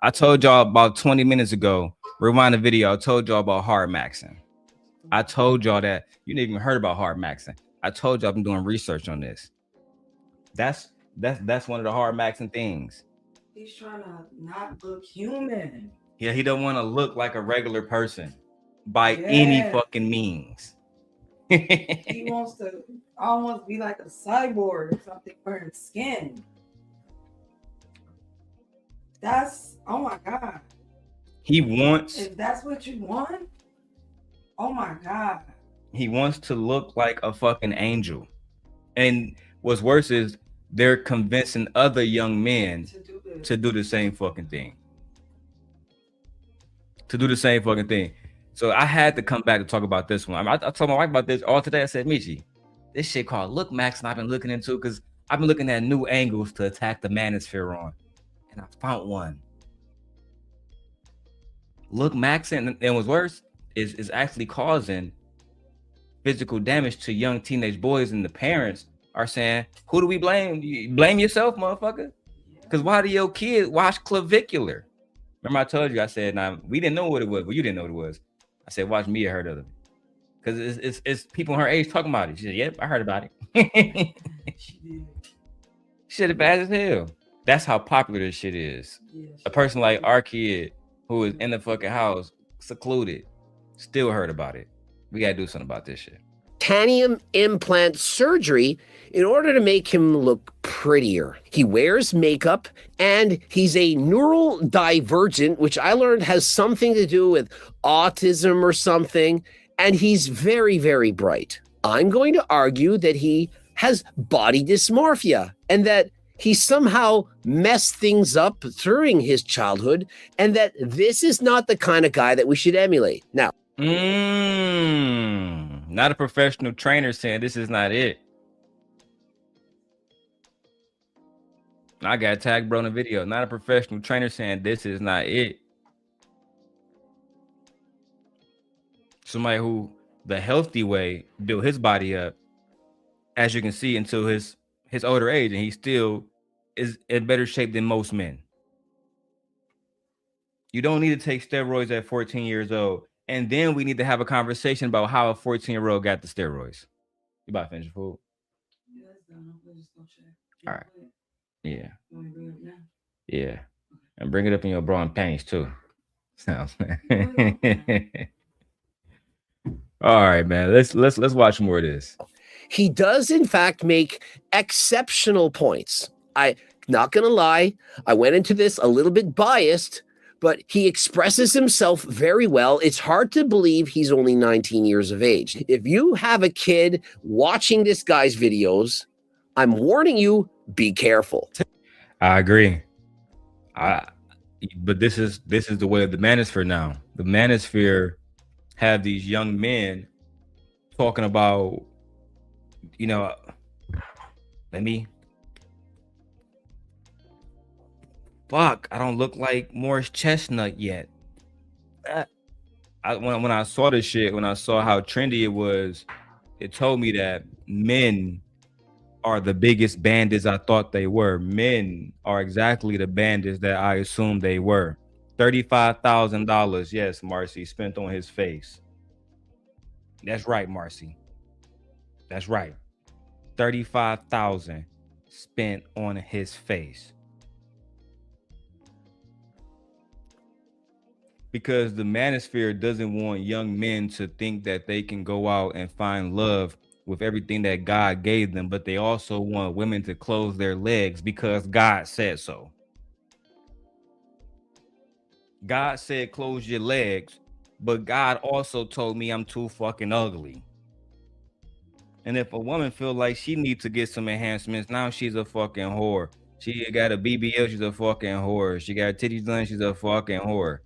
I told y'all about 20 minutes ago, rewind the video, I told y'all about hard maxing. I told y'all that. You didn't even heard about hard maxing. I told y'all I've been doing research on this. That's one of the hard maxing things. He's trying to not look human. Yeah, he don't want to look like a regular person by any fucking means. He wants to almost be like a cyborg or something, wearing skin. That's, oh my God. He wants, if that's what you want, oh my God. He wants to look like a fucking angel. And what's worse is they're convincing other young men to do the same fucking thing. So I had to come back to talk about this one. I told my wife about this all today. I said, Michi, this shit called Lookmaxxing I've been looking into because I've been looking at new angles to attack the Manosphere on. And I found one. Lookmaxxing, and what's worse, is actually causing physical damage to young teenage boys, and the parents are saying, who do we blame? You blame yourself, motherfucker. Because why do your kid watch Clavicular? Remember I told you, I said, now we didn't know what it was, but you didn't know what it was. I said, watch Mia heard of it. Because it's people her age talking about it. She said, yep, I heard about it. Shit is bad as hell. That's how popular this shit is. A person like our kid who is in the fucking house, secluded, still heard about it. We gotta do something about this shit. Titanium implant surgery in order to make him look prettier. He wears makeup and he's a neural divergent, which I learned has something to do with autism or something. And he's very, very bright. I'm going to argue that he has body dysmorphia and that he somehow messed things up during his childhood, and that this is not the kind of guy that we should emulate. Now, not a professional trainer saying this is not it. I got tagged bro in the video. Not a professional trainer saying this is not it. Somebody who the healthy way built his body up, as you can see, until his older age, and he still is in better shape than most men. You don't need to take steroids at 14 years old. And then we need to have a conversation about how a 14-year-old got the steroids. You about to finish your food? All right. Yeah. Yeah. And bring it up in your bra and panties too. Sounds. All right, man. Let's watch more of this. He does, in fact, make exceptional points. I not gonna lie, I went into this a little bit biased, but he expresses himself very well. It's hard to believe he's only 19 years of age. If you have a kid watching this guy's videos, I'm warning you, be careful. I agree. But this is the way of the Manosphere now. The Manosphere have these young men talking about, you know, fuck, I don't look like Morris Chestnut yet. When I saw this shit, when I saw how trendy it was, it told me that men are the biggest bandits I thought they were. Men are exactly the bandits that I assumed they were. $35,000, yes, Marcy, spent on his face. That's right, Marcy. That's right. $35,000 spent on his face. because the Manosphere doesn't want young men to think that they can go out and find love with everything that God gave them, but they also want women to close their legs because God said so. God said close your legs, but God also told me I'm too fucking ugly. And if a woman feel like she needs to get some enhancements, now she's a fucking whore. She got a BBL, she's a fucking whore. She got titties done, she's a fucking whore.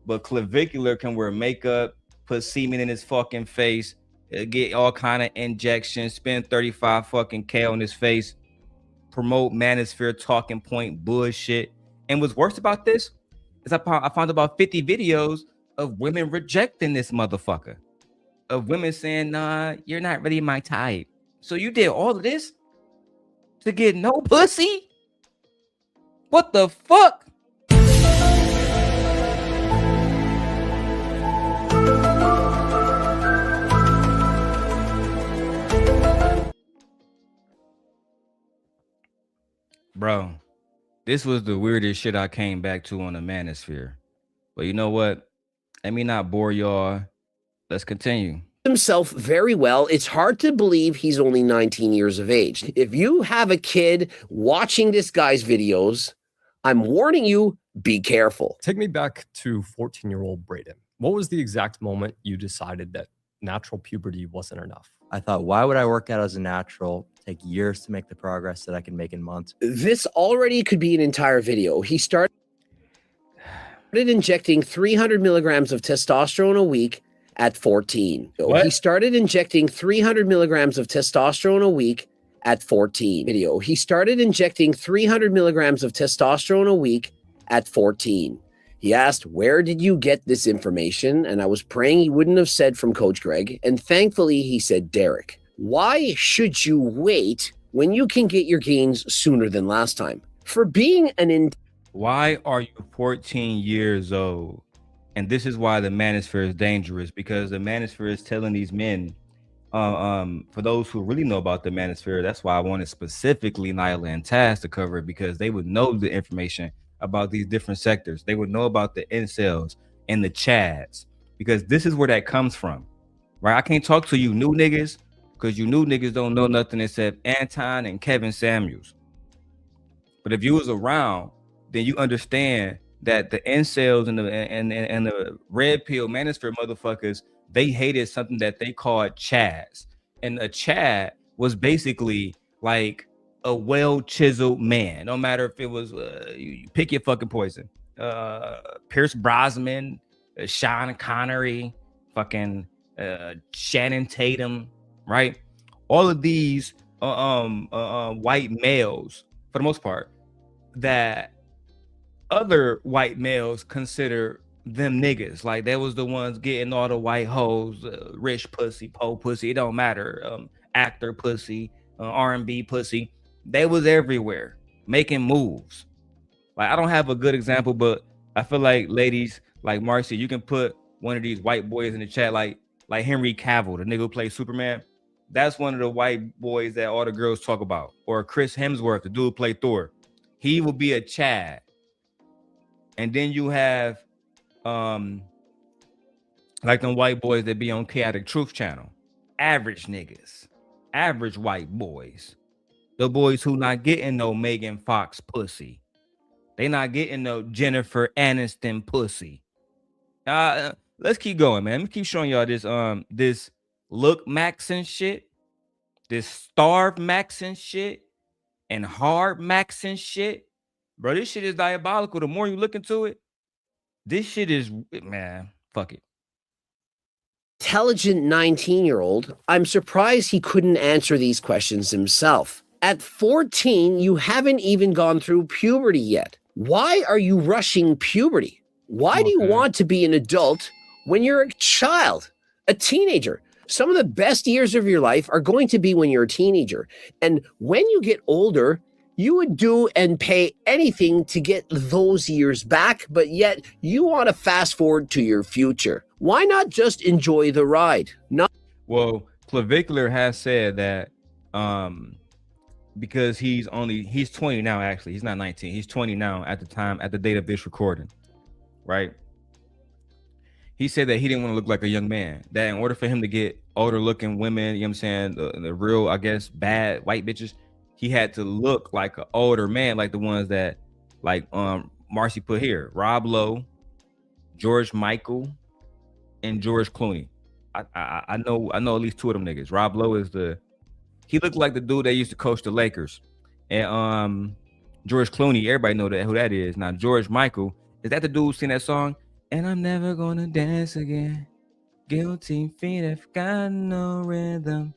But Clavicular can wear makeup, put semen in his fucking face, get all kind of injections, spend 35 fucking K on his face, promote Manosphere talking point bullshit. And what's worse about this is I found about 50 videos of women rejecting this motherfucker. Of women saying, nah, you're not really my type. So you did all of this to get no pussy? What the fuck? Bro, this was the weirdest shit I came back to on the Manosphere. But you know what? Let me not bore y'all. Let's continue. Himself very well. It's hard to believe he's only 19 years of age. If you have a kid watching this guy's videos, I'm warning you, be careful. Take me back to 14-year-old Braden. What was the exact moment you decided that natural puberty wasn't enough? I thought, why would I work out as a natural, take years to make the progress that I can make in months? This already could be an entire video. He started injecting 300 milligrams of testosterone a week at 14. What? He started injecting 300 milligrams of testosterone a week at 14. He started injecting 300 milligrams of testosterone a week at 14. He asked, where did you get this information? And I was praying he wouldn't have said from Coach Greg. And thankfully he said, Derek, why should you wait when you can get your gains sooner than last time? For being an Why are you 14 years old? And this is why the Manosphere is dangerous, because the Manosphere is telling these men, for those who really know about the Manosphere, that's why I wanted specifically Nyla and Taz to cover it, because they would know the information about these different sectors. They would know about the incels and the chads, because this is where that comes from, right? I can't talk to you new niggas, because you new niggas don't know nothing except Anton and Kevin Samuels. But if you was around, then you understand that the incels and the red pill Manosphere motherfuckers, they hated something that they called chads. And a chad was basically like a well-chiseled man. No matter if it was, you pick your fucking poison. Pierce Brosnan, Sean Connery, fucking Shannon Tatum, right? All of these white males, for the most part, that other white males consider them niggas. Like, they was the ones getting all the white hoes, rich pussy, po pussy, it don't matter, actor pussy, R&B pussy. They was everywhere making moves. Like, I don't have a good example, but I feel like, ladies, like Marcy, you can put one of these white boys in the chat, like Henry Cavill, the nigga who plays Superman. That's one of the white boys that all the girls talk about. Or Chris Hemsworth, the dude who played Thor. He will be a chad. And then you have like them white boys that be on Chaotic Truth channel. Average niggas. Average white boys. The boys who not getting no Megan Fox pussy. They not getting no Jennifer Aniston pussy. Let's keep going, man. Let me keep showing y'all this this Looksmaxxing shit, this starvemaxxing shit, and hardmaxxing shit. Bro, this shit is diabolical. The more you look into it, this shit is, man, fuck it. Intelligent 19-year-old, I'm surprised he couldn't answer these questions himself. At 14, you haven't even gone through puberty yet. Why are you rushing puberty? Why do you want to be an adult when you're a child, a teenager? Some of the best years of your life are going to be when you're a teenager. And when you get older, you would do and pay anything to get those years back, but yet you want to fast forward to your future. Why not just enjoy the ride? Well, Clavicular has said that because he's 20 now, actually. He's not 19. He's 20 now at the date of this recording, right? he said that he didn't want to look like a young man. That in order for him to get older looking women, you know what I'm saying, the real, I guess, bad white bitches, he had to look like an older man, like the ones that, like Marcy put here: Rob Lowe, George Michael, and George Clooney. I know at least two of them niggas. Rob Lowe is he looked like the dude that used to coach the Lakers, and George Clooney, everybody know who that is. Now George Michael, is that the dude who sing that song? And I'm never gonna dance again. Guilty feet have got no rhythm.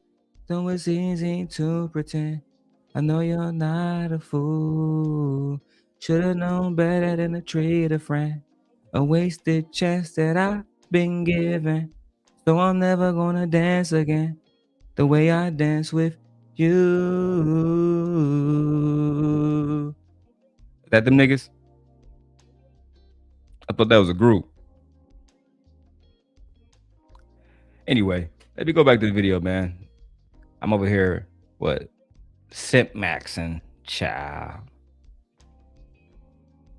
So it's easy to pretend. I know you're not a fool. Should've known better than to treat a friend. A wasted chance that I've been given. So I'm never gonna dance again the way I dance with you. Is that them niggas? I thought that was a group. Anyway, let me go back to the video, man. I'm over here, simpmaxxing, child.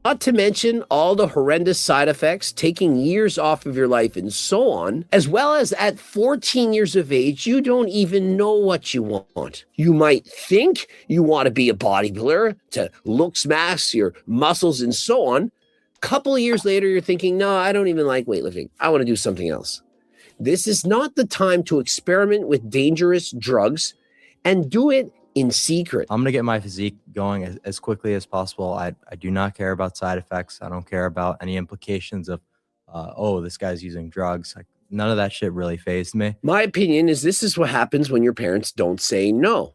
Not to mention all the horrendous side effects, taking years off of your life and so on, as well as at 14 years of age, you don't even know what you want. You might think you want to be a bodybuilder to Looksmaxxing your muscles and so on. Couple of years later, you're thinking, no, I don't even like weightlifting. I want to do something else. This is not the time to experiment with dangerous drugs, and do it in secret. I'm going to get my physique going as quickly as possible. I do not care about side effects. I don't care about any implications of, oh, this guy's using drugs. Like, none of that shit really fazed me. My opinion is this is what happens when your parents don't say no.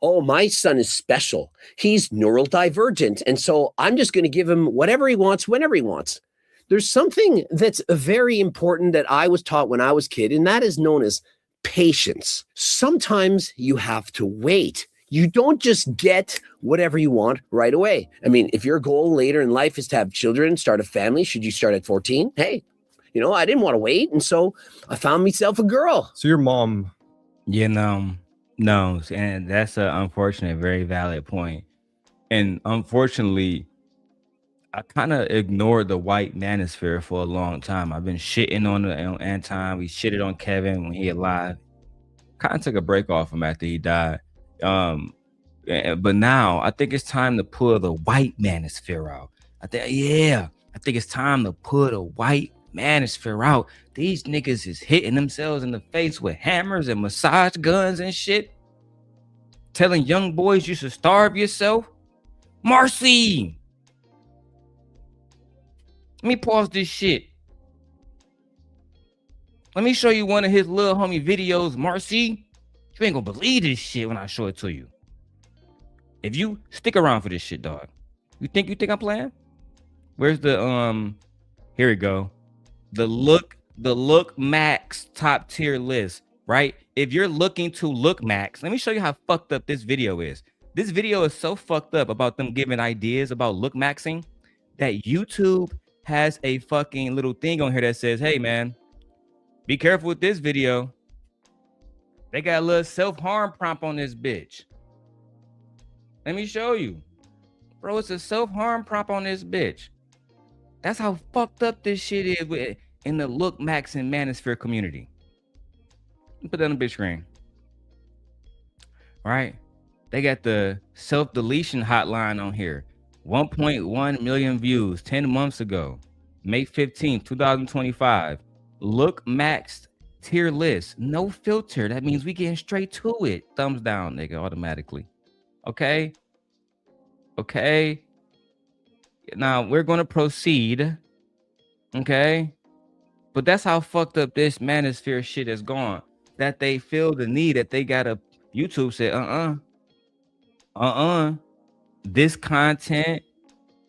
Oh, my son is special. He's neurodivergent. And so I'm just going to give him whatever he wants, whenever he wants. There's something that's very important that I was taught when I was a kid, and that is known as patience. Sometimes you have to wait. You don't just get whatever you want right away. I mean, if your goal later in life is to have children, start a family, should you start at 14? Hey, I didn't want to wait. And so I found myself a girl. So your mom. No, and that's an unfortunate, very valid point. And unfortunately, I kind of ignored the white manosphere for a long time. I've been shitting on Anton. We shitted on Kevin when he alive. Kind of took a break off him after he died. But now I think it's time to pull the white manosphere out. I think it's time to pull the white manosphere out. These niggas is hitting themselves in the face with hammers and massage guns and shit. Telling young boys you should starve yourself. Marcy! Let me pause this shit. Let me show you one of his little homie videos, Marcy. You ain't gonna believe this shit when I show it to you. If you stick around for this shit, dog. You think I'm playing? Where's the here we go. The Lookmaxxing top tier list, right? If you're looking to Lookmaxxing, let me show you how fucked up this video is. This video is so fucked up about them giving ideas about Lookmaxxing that YouTube has a fucking little thing on here that says, hey man, be careful with this video. They got a little self-harm prompt on this bitch. Let me show you. Bro, it's a self-harm prompt on this bitch. That's how fucked up this shit is in the Lookmaxxing Manosphere community. Put that on the big screen. All right. They got the self-deletion hotline on here. 1.1 million views 10 months ago. May 15th, 2025. Lookmaxxing tier list. No filter. That means we getting straight to it. Thumbs down, nigga, automatically. Okay. Now we're going to proceed. Okay. But that's how fucked up this manosphere shit has gone. That they feel the need that they got a YouTube said, this content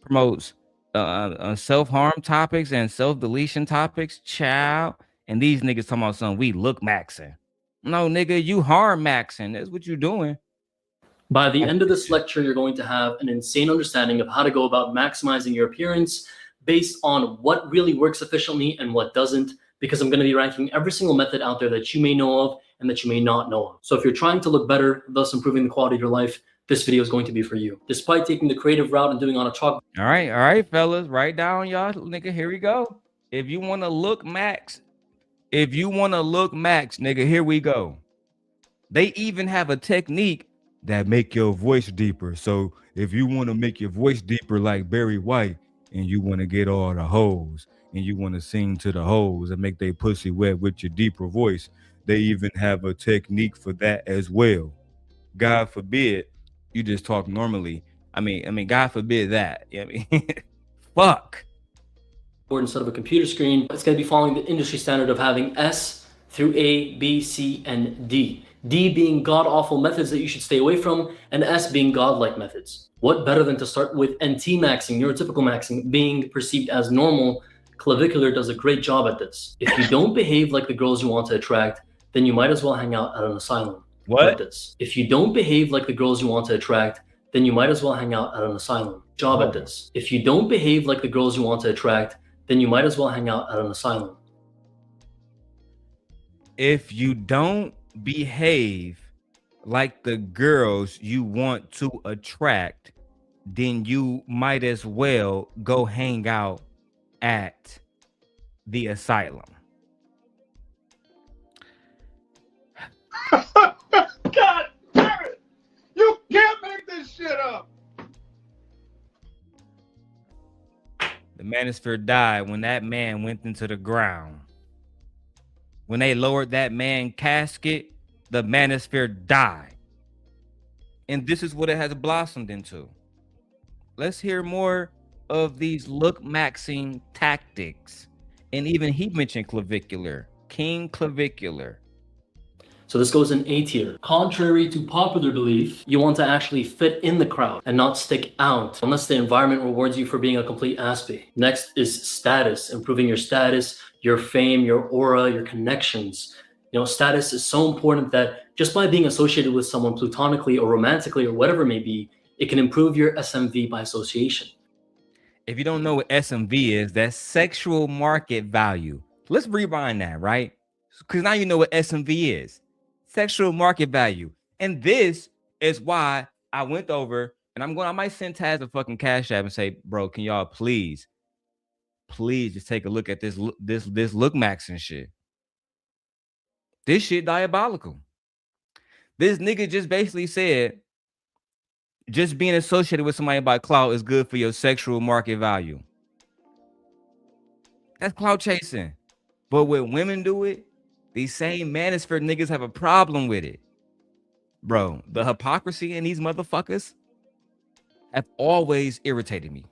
promotes self-harm topics and self-deletion topics, child. And these niggas talking about something, we Lookmaxxing. No, nigga, you harm maxing. That's what you doing. By the end of this lecture, you're going to have an insane understanding of how to go about maximizing your appearance based on what really works efficiently and what doesn't, because I'm going to be ranking every single method out there that you may know of and that you may not know of. So if you're trying to look better, thus improving the quality of your life, this video is going to be for you. Despite taking the creative route and doing on a chalk. All right, fellas, write down y'all, nigga. Here we go. If you want to look max, nigga, here we go. They even have a technique that make your voice deeper. So if you want to make your voice deeper like Barry White, and you want to get all the hoes, and you want to sing to the hoes and make they pussy wet with your deeper voice, they even have a technique for that as well. God forbid you just talk normally. I mean, God forbid that. I mean, fuck. Or instead of a computer screen, it's going to be following the industry standard of having S through A, B, C, and D. D being god-awful methods that you should stay away from, and S being godlike methods. What better than to start with NT maxing, neurotypical maxing, being perceived as normal? Clavicular does a great job at this. If you don't behave like the girls you want to attract, then you might as well hang out at an asylum. What? This. If you don't behave like the girls you want to attract, then you might as well hang out at an asylum. Job at this. If you don't behave like the girls you want to attract, then you might as well hang out at an asylum. If you don't behave like the girls you want to attract, then you might as well go hang out at the asylum. God damn it! You can't make this shit up! The Manosphere died when that man went into the ground. When they lowered that man's casket, the Manosphere died. And this is what it has blossomed into. Let's hear more of these Looksmaxxing tactics. And even he mentioned Clavicular, King Clavicular. So this goes in A tier. Contrary to popular belief, you want to actually fit in the crowd and not stick out unless the environment rewards you for being a complete aspie. Next is status, improving your status, your fame, your aura, your connections. You know, status is so important that just by being associated with someone platonically or romantically or whatever it may be, it can improve your SMV by association. If you don't know what SMV is, that's sexual market value. Let's rewind that, right? Because now you know what SMV is. Sexual market value. And this is why I went over and I might send Taz a fucking Cash App and say, bro, can y'all please just take a look at this Looksmaxxing shit. This shit diabolical. This nigga just basically said just being associated with somebody by clout is good for your sexual market value. That's clout chasing. But when women do it, these same Manosphere niggas have a problem with it. Bro, the hypocrisy in these motherfuckers have always irritated me.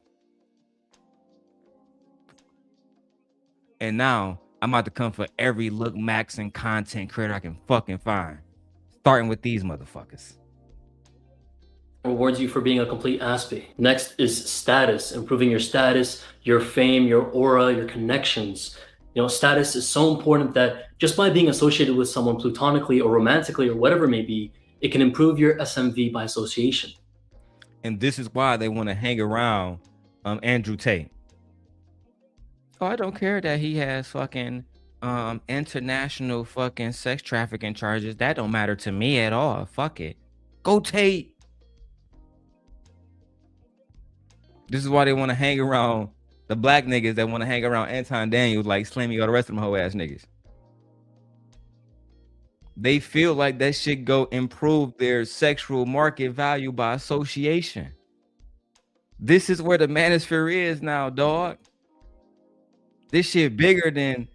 And now I'm about to come for every Looksmaxxing content creator I can fucking find. Starting with these motherfuckers. Rewards you for being a complete aspie. Next is status, improving your status, your fame, your aura, your connections. You know, status is so important that just by being associated with someone platonically or romantically or whatever it may be, it can improve your SMV by association. And this is why they want to hang around Andrew Tate. Oh, I don't care that he has fucking international fucking sex trafficking charges. That don't matter to me at all. Fuck it. Go Tate. This is why they want to hang around the black niggas that want to hang around Anton Daniels like Slammy or the rest of them hoe ass niggas. They feel like that shit go improve their sexual market value by association. This is where the Manosphere is now, dog. This shit bigger than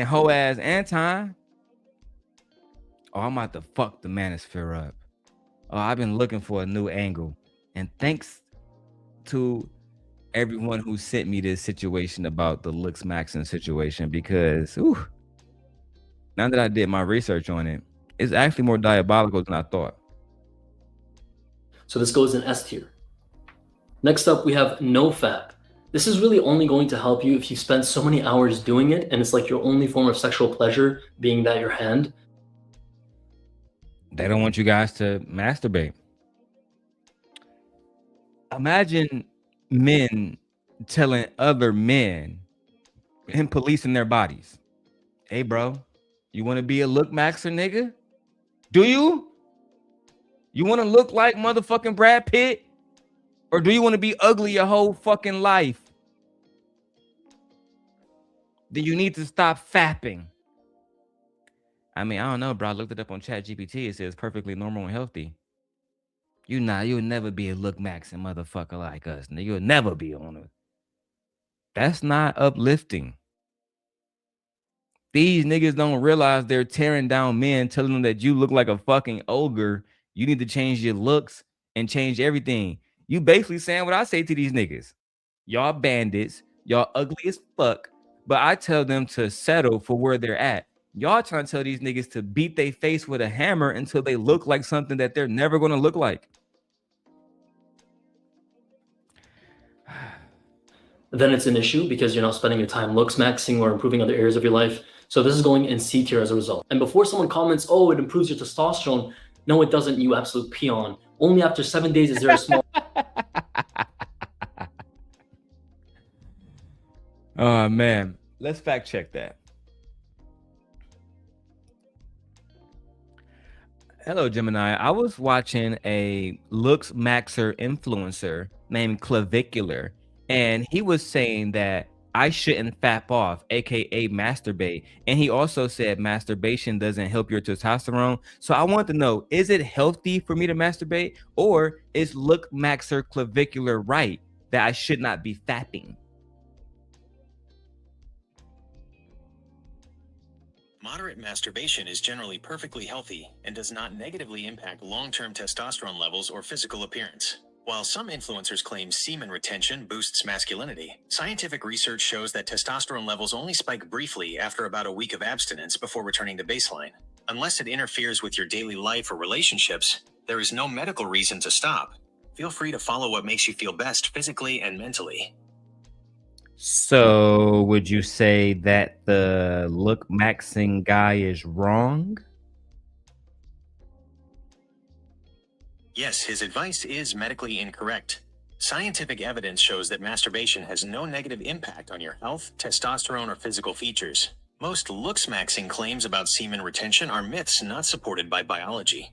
hoe ass Anton. Oh, I'm about to fuck the Manosphere up. Oh, I've been looking for a new angle. And thanks to everyone who sent me this situation about the Looksmaxxing situation, because now that I did my research on it, it's actually more diabolical than I thought. So this goes in S tier. Next up, we have NoFap. This is really only going to help you if you spend so many hours doing it and it's like your only form of sexual pleasure being that your hand. They don't want you guys to masturbate. Imagine men telling other men and policing their bodies. Hey, bro, you want to be a Looksmaxxer, nigga? Do you? You want to look like motherfucking Brad Pitt? Or do you want to be ugly your whole fucking life? then you need to stop fapping. I mean, I don't know, bro. I looked it up on ChatGPT. It says perfectly normal and healthy. You'll never be a Looksmaxxing motherfucker like us. You'll never be on it. That's not uplifting. These niggas don't realize they're tearing down men, telling them that you look like a fucking ogre. You need to change your looks and change everything. You basically saying what I say to these niggas. Y'all bandits. Y'all ugly as fuck. But I tell them to settle for where they're at. Y'all trying to tell these niggas to beat their face with a hammer until they look like something that they're never going to look like. Then it's an issue because you're not spending your time Looksmaxxing or improving other areas of your life. So this is going in C tier as a result. And before someone comments, oh, it improves your testosterone. No, it doesn't, you absolute peon. Only after 7 days is there a small... Oh, man. Let's fact check that. Hello, Gemini. I was watching a Looksmaxxer influencer named Clavicular, and he was saying that I shouldn't fap off, aka masturbate. And he also said masturbation doesn't help your testosterone. So I want to know, is it healthy for me to masturbate, or is Looksmaxxer Clavicular right that I should not be fapping? Moderate masturbation is generally perfectly healthy and does not negatively impact long-term testosterone levels or physical appearance. While some influencers claim semen retention boosts masculinity, scientific research shows that testosterone levels only spike briefly after about a week of abstinence before returning to baseline. Unless it interferes with your daily life or relationships, there is no medical reason to stop. Feel free to follow what makes you feel best physically and mentally. So would you say that the Looksmaxxing guy is wrong? Yes, his advice is medically incorrect. Scientific evidence shows that masturbation has no negative impact on your health, testosterone, or physical features. Most Looksmaxxing claims about semen retention are myths not supported by biology.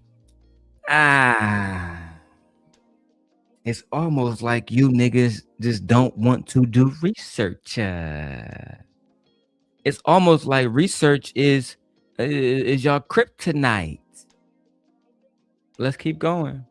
It's almost like you niggas just don't want to do research. It's almost like research is your kryptonite. Let's keep going.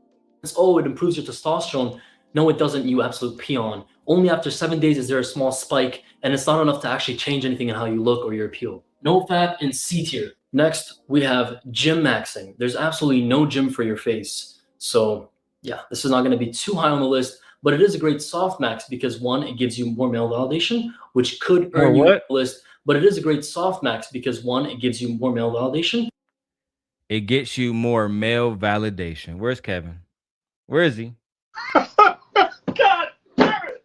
Oh, it improves your testosterone. No, it doesn't, you absolute peon. Only after 7 days is there a small spike, and it's not enough to actually change anything in how you look or your appeal. No fap in C tier. Next, we have gym maxing. There's absolutely no gym for your face. So yeah, this is not going to be too high on the list, but it is a great soft max because one, it gives you more male validation, which could earn you a list. But it is a great soft max because one, it gives you more male validation. It gets you more male validation. Where's Kevin? Where is he? God damn it!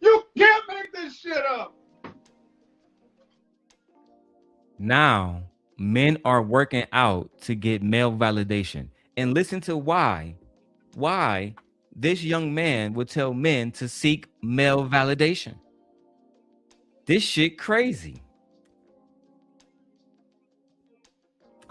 You can't make this shit up. Now, men are working out to get male validation. And listen to why this young man would tell men to seek male validation. This shit crazy.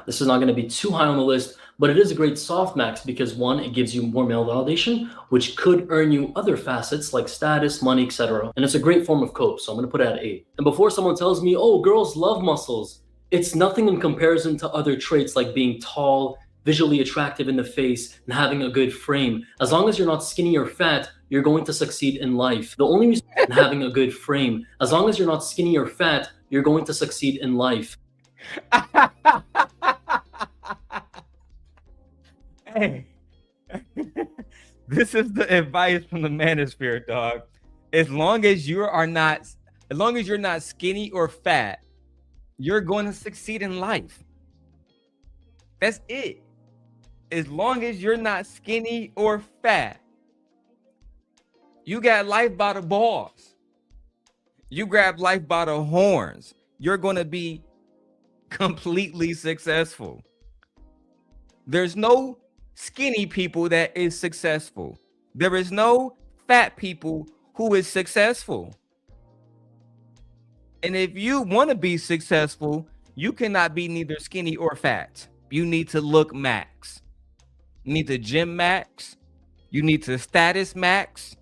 This is not going to be too high on the list, but it is a great soft max because one, it gives you more male validation, which could earn you other facets like status, money, etc. And it's a great form of cope, so I'm going to put it at 8. And before someone tells me, oh, girls love muscles, it's nothing in comparison to other traits like being tall, visually attractive in the face, and having a good frame. As long as you're not skinny or fat, you're going to succeed in life. The only reason having a good frame, as long as you're not skinny or fat, you're going to succeed in life. Hey, this is the advice from the Manosphere, dog. As long as you're not skinny or fat, you're going to succeed in life. That's it. As long as you're not skinny or fat, you got life by the balls. You grab life by the horns. You're going to be completely successful. There's no skinny people that is successful. There is no fat people who is successful. And if you want to be successful, you cannot be neither skinny or fat. You need to look max. You need to gym max. You need to status max.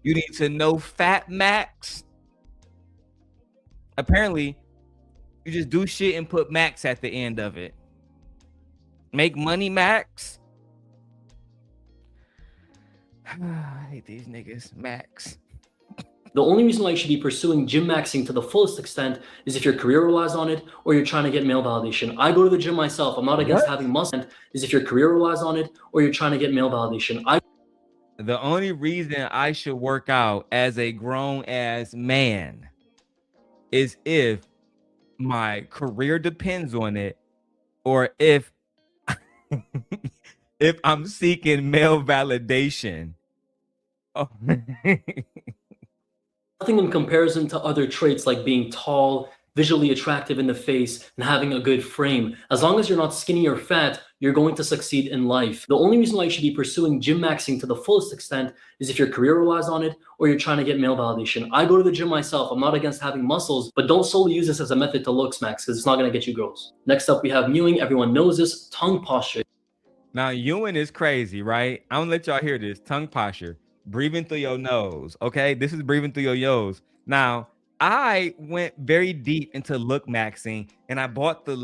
You need to know fat max. Apparently, You just do shit and put max at the end of it. Make money max. I hate these niggas. Max. The only reason why you should be pursuing gym maxing to the fullest extent is if your career relies on it or you're trying to get male validation. I go to the gym myself. I'm not against having muscle. Is if your career relies on it or you're trying to get male validation. The only reason I should work out as a grown ass man is if my career depends on it, or if if I'm seeking male validation. Oh. Nothing in comparison to other traits like being tall, visually attractive in the face, and having a good frame. As long as you're not skinny or fat, you're going to succeed in life. The only reason why you should be pursuing gym maxing to the fullest extent is if your career relies on it or you're trying to get male validation. I go to the gym myself. I'm not against having muscles, but don't solely use this as a method to looks max because it's not going to get you girls. Next up, we have mewing. Everyone knows this. Tongue posture. Now, Ewan is crazy, right? I'm gonna let y'all hear this. Tongue posture. Breathing through your nose. Okay, this is breathing through your nose. Now, I went very deep into look maxing, and I bought the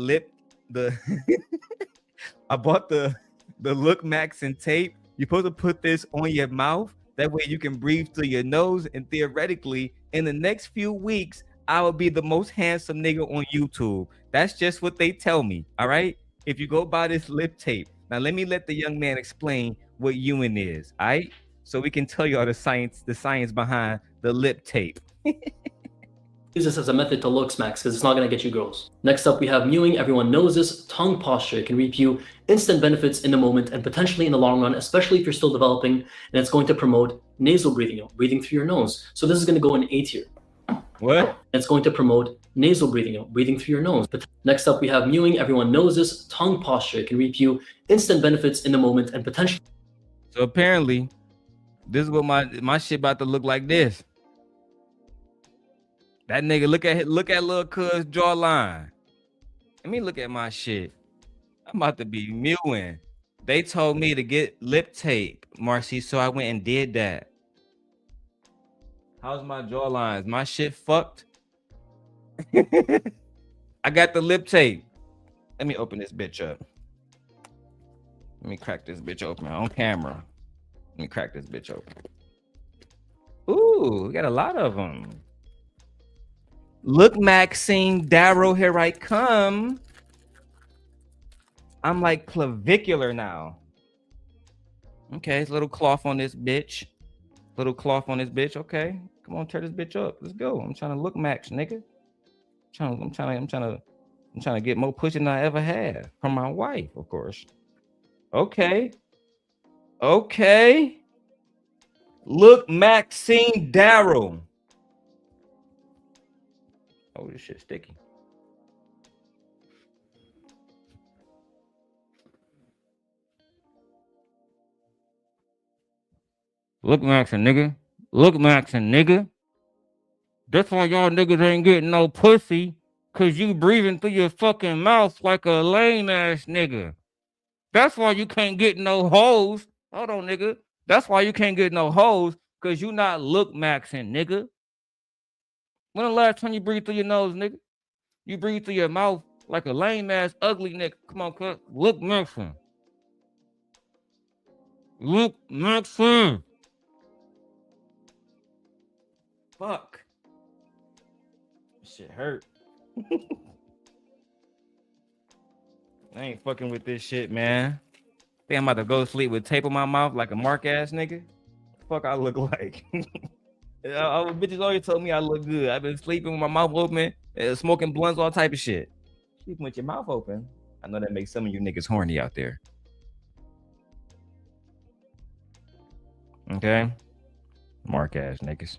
I bought the look maxing tape. You're supposed to put this on your mouth. That way you can breathe through your nose, and theoretically, in the next few weeks, I will be the most handsome nigga on YouTube. That's just what they tell me. All right. If you go buy this lip tape, now let me let the young man explain what Ewan is. All right. So we can tell you all the science behind the lip tape. Use this as a method to looks max because it's not going to get you girls. Next up, we have mewing. Everyone knows this. Tongue posture. It can reap you instant benefits in the moment and potentially in the long run, especially if you're still developing, and it's going to promote nasal breathing, breathing through your nose. So this is going to go in A tier. What? It's going to promote nasal breathing, breathing through your nose. Next up, we have mewing. Everyone knows this. Tongue posture. It can reap you instant benefits in the moment and potentially. So apparently, this is what my shit about to look like this. That nigga, look at little cuz jawline. Let me look at my shit. I'm about to be mewing. They told me to get lip tape, Marcy, so I went and did that. How's my jawlines? My shit fucked. I got the lip tape. Let me open this bitch up. Let me crack this bitch open on camera. Let me crack this bitch open. Ooh, we got a lot of them. Looksmaxxing, Darrow, here I come. I'm like clavicular now. Okay, it's a little cloth on this bitch. Little cloth on this bitch. Okay, come on, tear this bitch up. Let's go. I'm trying to look max, nigga. I'm trying to get more pussy than I ever had from my wife, of course. Okay. Okay. Looksmaxxing, Darrow. Oh, this shit's sticky. Looksmaxxing, nigga. Looksmaxxing, nigga. That's why y'all niggas ain't getting no pussy, cause you breathing through your fucking mouth like a lame ass nigga. That's why you can't get no hoes. Hold on, nigga. That's why you can't get no hoes, cause you not looksmaxxing, nigga. When the last time you breathe through your nose, nigga? You breathe through your mouth like a lame ass ugly nigga. Come on, cut. Looksmaxxing. Looksmaxxing. Fuck. Shit hurt. I ain't fucking with this shit, man. Think I'm about to go to sleep with tape on my mouth like a mark ass nigga. Fuck I look like. Bitches always told me I look good. I've been sleeping with my mouth open, smoking blunts, all type of shit. Sleeping with your mouth open. I know that makes some of you niggas horny out there. Okay, mark ass niggas.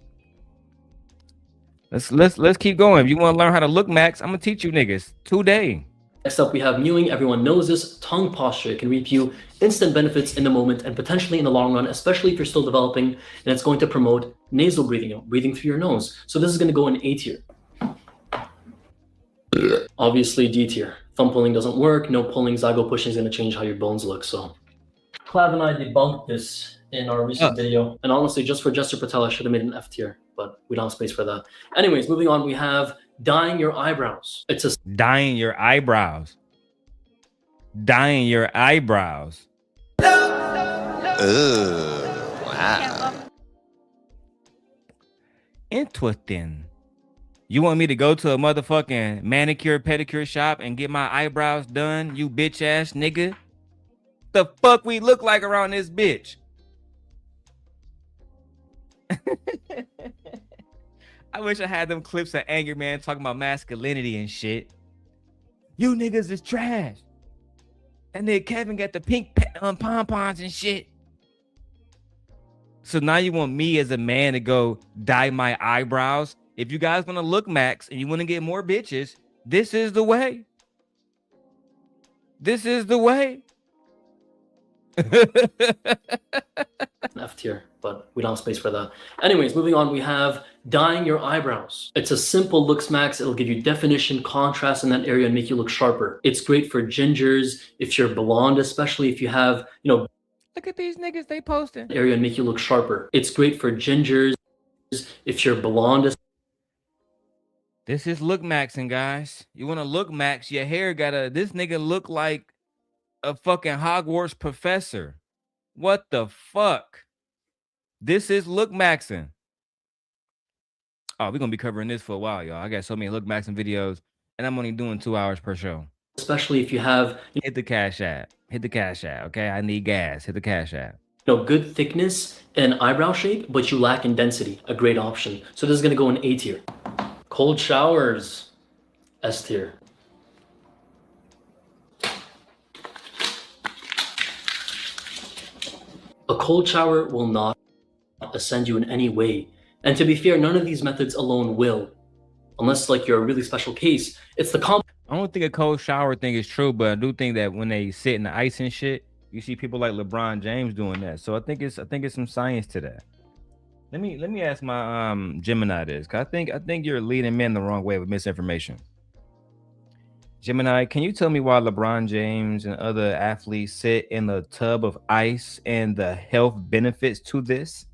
Let's keep going. If you want to learn how to look max, I'm gonna teach you niggas today. Next up, we have mewing. Everyone knows this. Tongue posture. It can reap you instant benefits in the moment and potentially in the long run, especially if you're still developing, and it's going to promote nasal breathing, breathing through your nose. So this is going to go in A tier. Obviously D tier. Thumb pulling doesn't work. No pulling. Zygo pushing is going to change how your bones look. So Clav and I debunked this in our recent video. And honestly, just for Jester Patel, I should have made an F tier, but we don't have space for that. Anyways, moving on, we have dyeing your eyebrows. It's a Dyeing your eyebrows. Dyeing your eyebrows. Wow. Interesting. You want me to go to a motherfucking manicure pedicure shop and get my eyebrows done, you bitch ass nigga? The fuck we look like around this bitch? I wish I had them clips of Angry Man talking about masculinity and shit. You niggas is trash. And then Kevin got the pink pom-poms and shit. So now you want me as a man to go dye my eyebrows? If you guys want to look max and you want to get more bitches, this is the way. This is the way. F tier, but we don't have space for that. Anyways, moving on, we have dyeing your eyebrows. It's a simple looks max. It'll give you definition, contrast in that area and make you look sharper. It's great for gingers, if you're blonde, especially if you have, you know, look at these niggas they posting. Area and make you look sharper. It's great for gingers, if you're blonde. This is look maxing, guys. You want to look max, your hair gotta, this nigga look like a fucking Hogwarts professor. What the fuck? This is look maxing. Oh, we're gonna be covering this for a while, y'all. I got so many look maxing videos, and I'm only doing 2 hours per show. Especially if you have, hit the cash app. Hit the cash app. Okay, I need gas. Hit the cash app. You know, good thickness and eyebrow shape, but you lack in density. A great option. So this is gonna go in A tier. Cold showers, S tier. A cold shower will not ascend you in any way. And to be fair, none of these methods alone will. Unless like you're a really special case. It's the I don't think a cold shower thing is true, but I do think that when they sit in the ice and shit, you see people like LeBron James doing that. So I think it's some science to that. Let me ask my Gemini this, cause I think you're leading men the wrong way with misinformation. Gemini, can you tell me why LeBron James and other athletes sit in a tub of ice and the health benefits to this?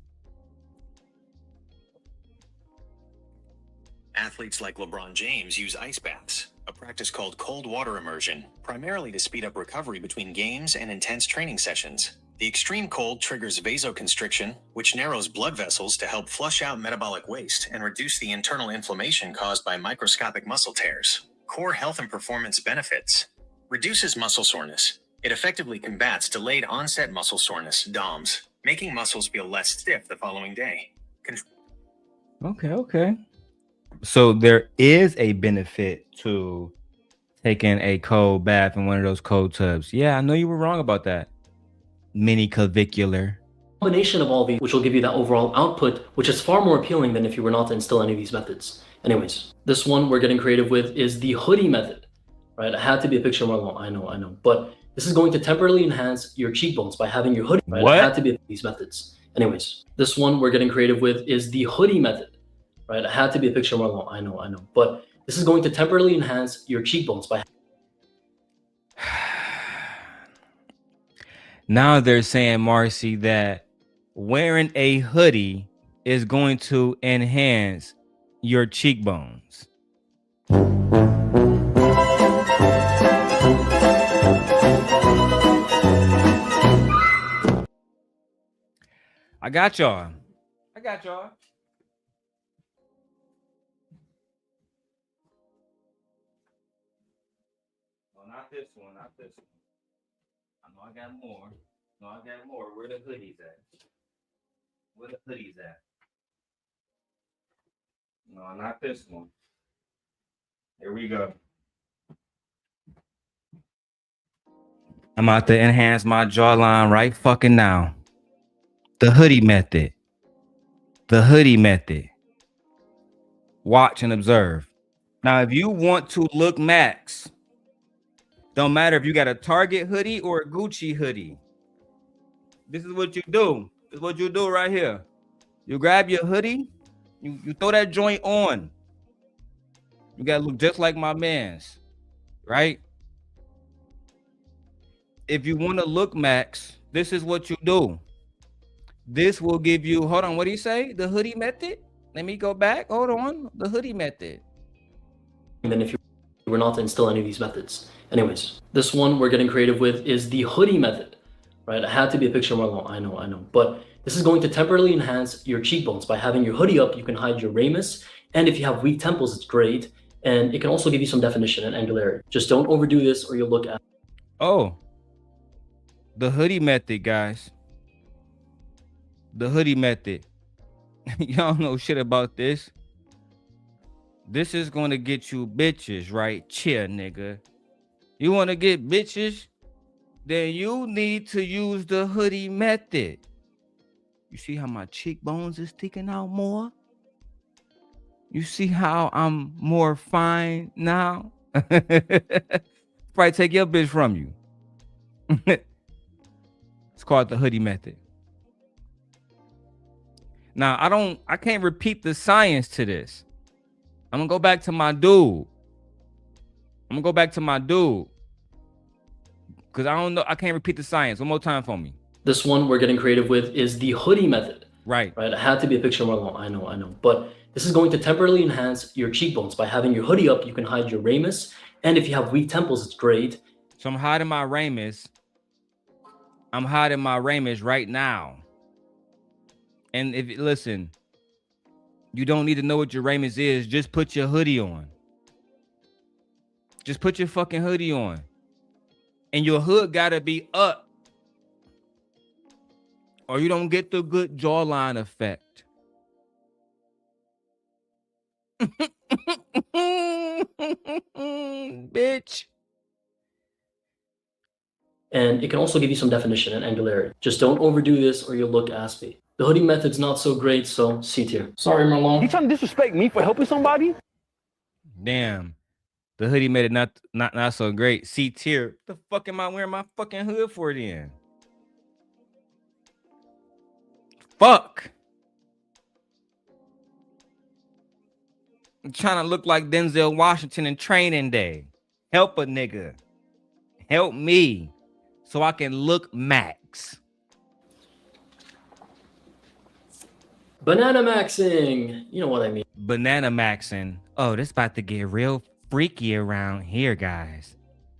Athletes like LeBron James use ice baths, a practice called cold water immersion, primarily to speed up recovery between games and intense training sessions. The extreme cold triggers vasoconstriction, which narrows blood vessels to help flush out metabolic waste and reduce the internal inflammation caused by microscopic muscle tears. Core health and performance benefits. Reduces muscle soreness. It effectively combats delayed onset muscle soreness, DOMS, making muscles feel less stiff the following day. Okay. So there is a benefit to taking a cold bath in one of those cold tubs. Yeah, I know you were wrong about that. Mini clavicular. Combination of all these, which will give you that overall output, which is far more appealing than if you were not to instill any of these methods. Anyways, this one we're getting creative with is the hoodie method, right? I had to be a picture more long. I know. But this is going to temporarily enhance your cheekbones by having your hoodie, right? What? I had to be these methods. Anyways, this one we're getting creative with is the hoodie method, right? I had to be a picture more long. I know. But this is going to temporarily enhance your cheekbones by Now they're saying, Marcy, that wearing a hoodie is going to enhance your cheekbones. I got y'all. No, not this one. I know I got more. Where the hoodies at? No, not this one. Here we go. I'm about to enhance my jawline right fucking now. The hoodie method. Watch and observe. Now, if you want to look max, don't matter if you got a Target hoodie or a Gucci hoodie. This is what you do. This is what you do right here. You grab your hoodie, you throw that joint on. You gotta look just like my man's, right? If you want to look max, this is what you do. This will give you, hold on, what do you say? The hoodie method? Let me go back. Hold on. The hoodie method. than if you were not to instill any of these methods. Anyways, this one we're getting creative with is the hoodie method, right? I had to be a picture more long, I know. But this is going to temporarily enhance your cheekbones. By having your hoodie up, you can hide your ramus. And if you have weak temples, it's great. And it can also give you some definition and angularity. Just don't overdo this or you'll look at. Oh, the hoodie method, guys. The hoodie method. Y'all know shit about this. This is going to get you bitches, right? Chill, nigga. You want to get bitches? Then you need to use the hoodie method. You see how my cheekbones is sticking out more? You see how I'm more fine now? Probably take your bitch from you. It's called the hoodie method. Now, I can't repeat the science to this. I'm gonna go back to my dude. Because I don't know, I can't repeat the science. One more time for me. This one we're getting creative with is the hoodie method. Right. I had to be a picture more long, I know. But this is going to temporarily enhance your cheekbones. By having your hoodie up, you can hide your ramus. And if you have weak temples, it's great. So I'm hiding my ramus. I'm hiding my ramus right now. And if listen, you don't need to know what your ramus is. Just put your hoodie on. Just put your fucking hoodie on. And your hood gotta be up, or you don't get the good jawline effect. Bitch. And it can also give you some definition and angularity. Just don't overdo this or you'll look aspy. The hoodie method's not so great, so C tier. Sorry, Marlon. You trying to disrespect me for helping somebody? Damn. The hoodie made it not so great. C tier. The fuck am I wearing my fucking hood for then? Fuck. I'm trying to look like Denzel Washington in Training Day. Help a nigga. Help me so I can look max. Banana maxing. You know what I mean. Banana maxing. Oh, this about to get real freaky around here, guys.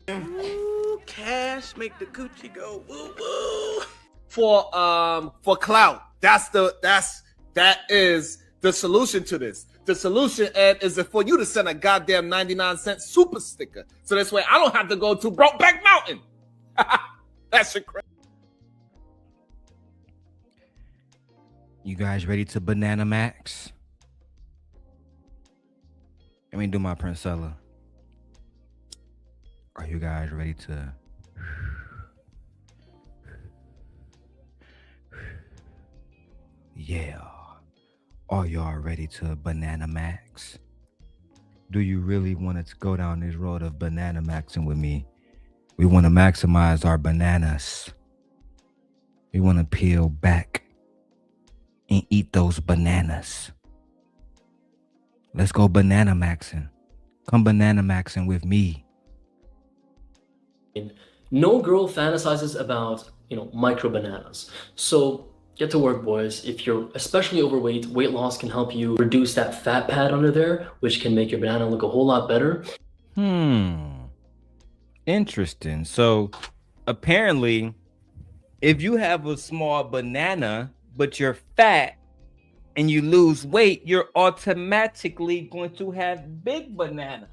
Ooh, cash make the coochie go woo woo. For clout. That is the solution to this. The solution, Ed, is for you to send a goddamn 99-cent super sticker. So this way I don't have to go to Brokeback Mountain. That's shit crazy. You guys ready to banana max? Let me do my Princella. Are you guys ready to? Yeah. Are y'all ready to banana max? Do you really want to go down this road of banana maxing with me? We want to maximize our bananas. We want to peel back and eat those bananas. Let's go banana maxing. Come banana maxing with me. No girl fantasizes about, micro bananas. So get to work, boys. If you're especially overweight, weight loss can help you reduce that fat pad under there, which can make your banana look a whole lot better. Interesting. So apparently, if you have a small banana, but you're fat and you lose weight, you're automatically going to have big banana.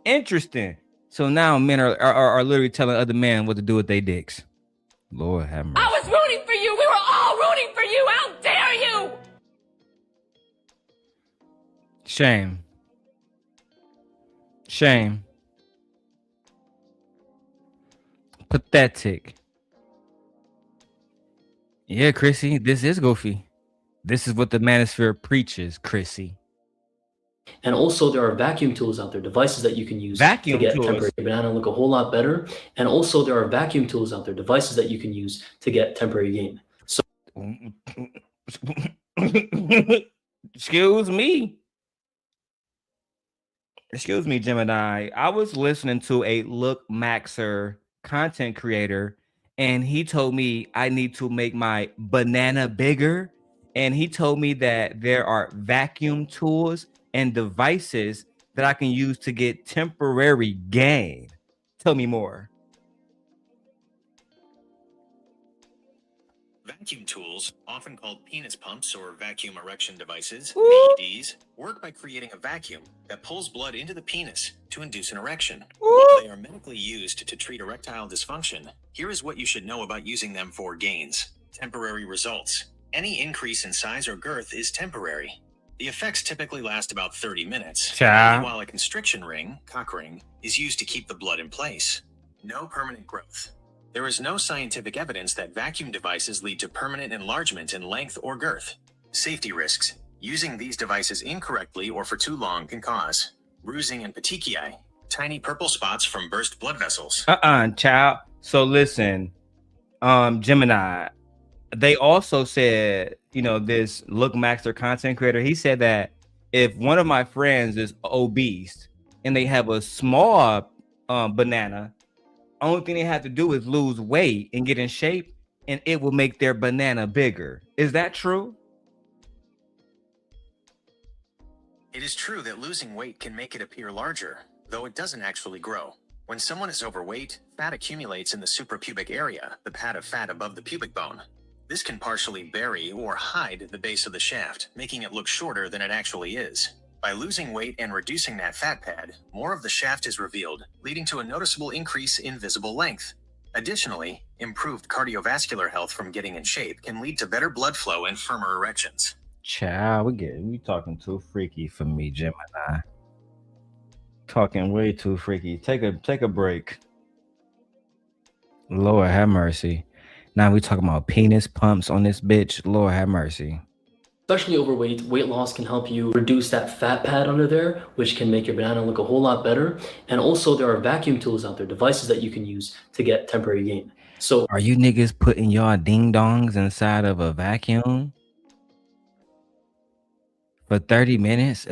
Interesting. So now men are literally telling other men what to do with their dicks. Lord have mercy. I was rooting for you. We were all rooting for you. How dare you? Shame. Shame. Pathetic. Yeah, Chrissy, this is goofy. This is what the Manosphere preaches, Chrissy. And also there are vacuum tools out there, devices that you can use to get temporary banana look a whole lot better. And also there are vacuum tools out there, devices that you can use to get temporary gain. So Excuse me, Gemini. I was listening to a Looksmaxxer content creator, and he told me I need to make my banana bigger. And he told me that there are vacuum tools and devices that I can use to get temporary gain. Tell me more. Vacuum tools, often called penis pumps or vacuum erection devices, VEDs, work by creating a vacuum that pulls blood into the penis to induce an erection. While they are medically used to treat erectile dysfunction, here is what you should know about using them for gains. Temporary results. Any increase in size or girth is temporary. The effects typically last about 30 minutes, only while a constriction ring, cock ring, is used to keep the blood in place. No permanent growth. There is no scientific evidence that vacuum devices lead to permanent enlargement in length or girth. Safety risks. Using these devices incorrectly or for too long can cause bruising and petechiae, tiny purple spots from burst blood vessels. Child. So listen, Gemini, they also said, you know, this Looksmaxxing content creator, he said that if one of my friends is obese and they have a small banana, only thing they have to do is lose weight and get in shape, and it will make their banana bigger. Is that true? It is true that losing weight can make it appear larger, though it doesn't actually grow. When someone is overweight, fat accumulates in the suprapubic area, the pad of fat above the pubic bone. This can partially bury or hide the base of the shaft, making it look shorter than it actually is. By losing weight and reducing that fat pad, more of the shaft is revealed, leading to a noticeable increase in visible length. Additionally, improved cardiovascular health from getting in shape can lead to better blood flow and firmer erections. Child, we talking too freaky for me, Gemini. Talking way too freaky. Take a break. Lord have mercy. Now we talking about penis pumps on this bitch. Lord have mercy. Especially overweight, weight loss can help you reduce that fat pad under there, which can make your banana look a whole lot better. And also there are vacuum tools out there, devices that you can use to get temporary gain. So are you niggas putting y'all ding dongs inside of a vacuum for 30 minutes?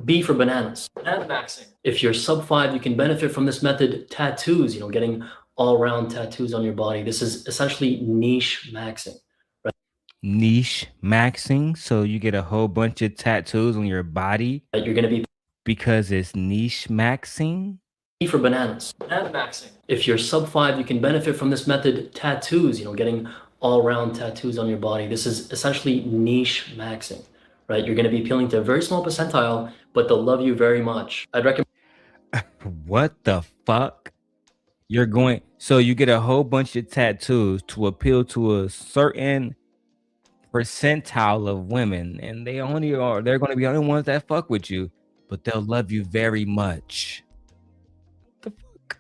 B for bananas. Maxing. If you're sub 5, you can benefit from this method. Tattoos, you know, getting all around tattoos on your body. This is essentially niche maxing. Niche maxing, so you get a whole bunch of tattoos on your body that you're going to be because it's niche maxing. For bananas. Maxing. If you're sub 5, you can benefit from this method. Tattoos, you know, getting all around tattoos on your body. This is essentially niche maxing, right? You're going to be appealing to a very small percentile, but they'll love you very much. I'd recommend. What the fuck? You're going, so you get a whole bunch of tattoos to appeal to a certain percentile of women, and they're going to be the only ones that fuck with you, but they'll love you very much. The fuck?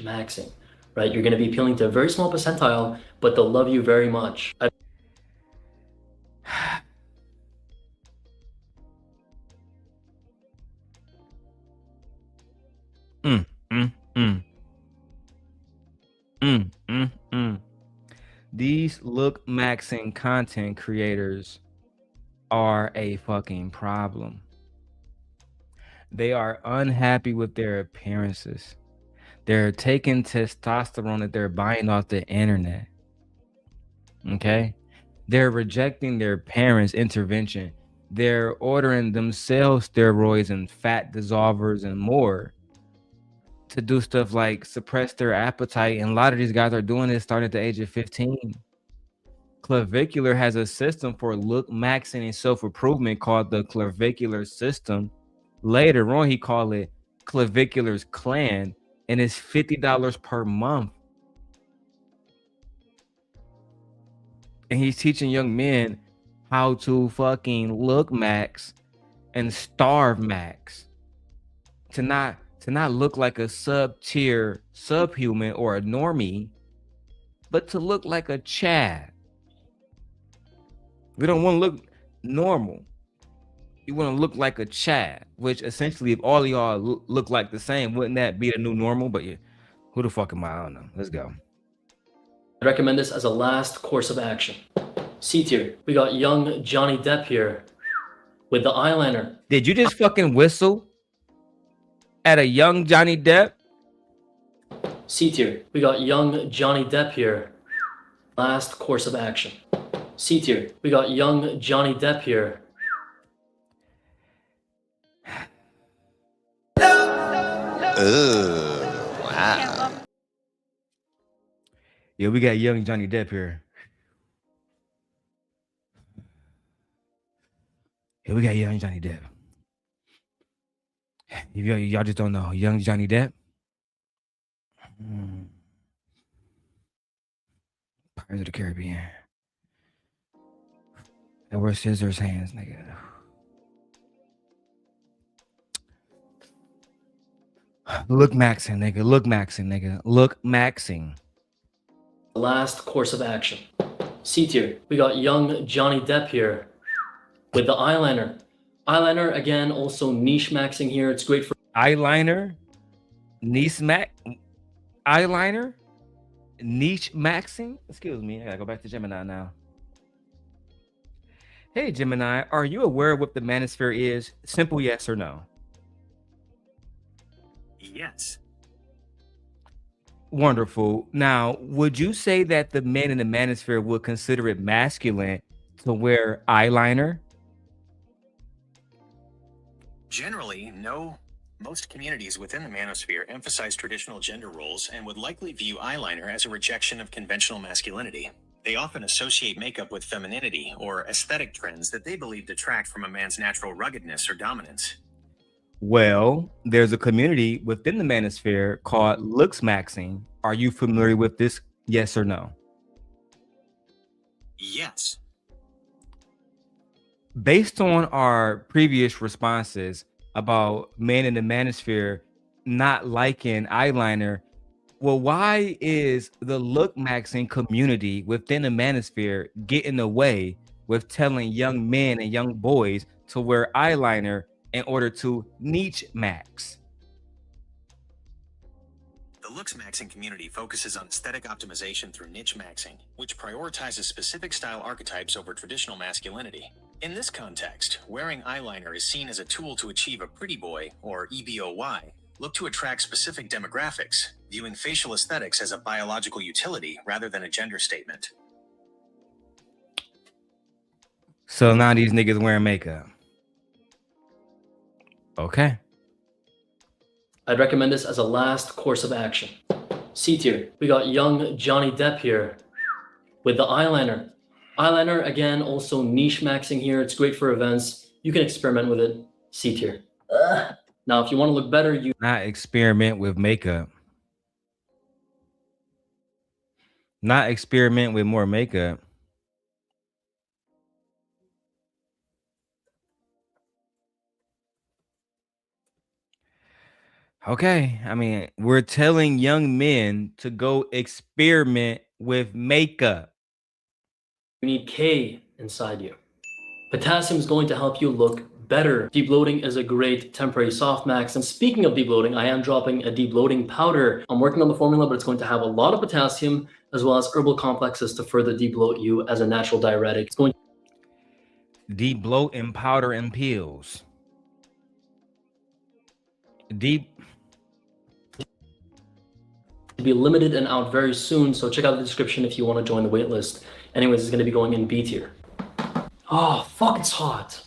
Maxing, right? You're going to be appealing to a very small percentile, but they'll love you very much. These Looksmaxxing content creators are a fucking problem. They are unhappy with their appearances. They're taking testosterone that they're buying off the internet. Okay? They're rejecting their parents' intervention. They're ordering themselves steroids and fat dissolvers and more to do stuff like suppress their appetite. And a lot of these guys are doing this starting at the age of 15. Clavicular has a system for Looksmaxxing and self-improvement called the Clavicular system. Later on, he called it Clavicular's Clan, and it's $50 per month. And he's teaching young men how to fucking look max and starve max, to not look like a sub-tier subhuman or a normie, but to look like a Chad. We don't want to look normal. You want to look like a Chad, which essentially, if all of y'all look like the same, wouldn't that be the new normal? But yeah, who the fuck am I? I don't know. Let's go. I recommend this as a last course of action. C tier, we got young Johnny Depp here with the eyeliner. Did you just fucking whistle at a young Johnny Depp? C tier, we got young Johnny Depp here. Last course of action. C tier, we got young Johnny Depp here. Wow. Yeah, we got young Johnny Depp here. Yeah, we got young Johnny Depp. Y'all just don't know. Young Johnny Depp. Pirates of the Caribbean. That were scissors hands, nigga. Looksmaxxing, nigga. Looksmaxxing, nigga. Looksmaxxing. Last course of action. C tier. We got young Johnny Depp here with the eyeliner. Eyeliner, again, also niche maxing here. It's great for eyeliner, niche eyeliner, niche maxing. Excuse me, I gotta go back to Gemini now. Hey Gemini, are you aware of what the Manosphere is? Simple yes or no. Yes. Wonderful. Now, would you say that the men in the Manosphere would consider it masculine to wear eyeliner? Generally, no. Most communities within the Manosphere emphasize traditional gender roles and would likely view eyeliner as a rejection of conventional masculinity. They often associate makeup with femininity or aesthetic trends that they believe detract from a man's natural ruggedness or dominance. Well, there's a community within the Manosphere called Looksmaxxing. Are you familiar with this? Yes or no? Yes. Based on our previous responses about men in the Manosphere not liking eyeliner, well, why is the Looksmaxxing community within the Manosphere getting away with telling young men and young boys to wear eyeliner in order to niche max? The Looksmaxxing community focuses on aesthetic optimization through niche maxing, which prioritizes specific style archetypes over traditional masculinity. In this context, wearing eyeliner is seen as a tool to achieve a pretty boy, or EBOY, look to attract specific demographics, viewing facial aesthetics as a biological utility rather than a gender statement. So now these niggas wearing makeup. Okay. I'd recommend this as a last course of action. C tier. We got young Johnny Depp here with the eyeliner. Eyeliner, again, also niche maxing here. It's great for events. You can experiment with it. C tier. Now, if you want to look better, you not experiment with makeup. Not experiment with more makeup. Okay, I mean, we're telling young men to go experiment with makeup. You need K inside you. Potassium is going to help you look better. Deep bloating is a great temporary softmax. And speaking of deep bloating, I am dropping a deep bloating powder. I'm working on the formula, but it's going to have a lot of potassium as well as herbal complexes to further deep bloat you as a natural diuretic. It's going deep bloat in powder and pills. Deep to be limited and out very soon, so check out the description if you want to join the wait list. Anyways, it's going to be going in B tier. Oh, fuck, it's hot.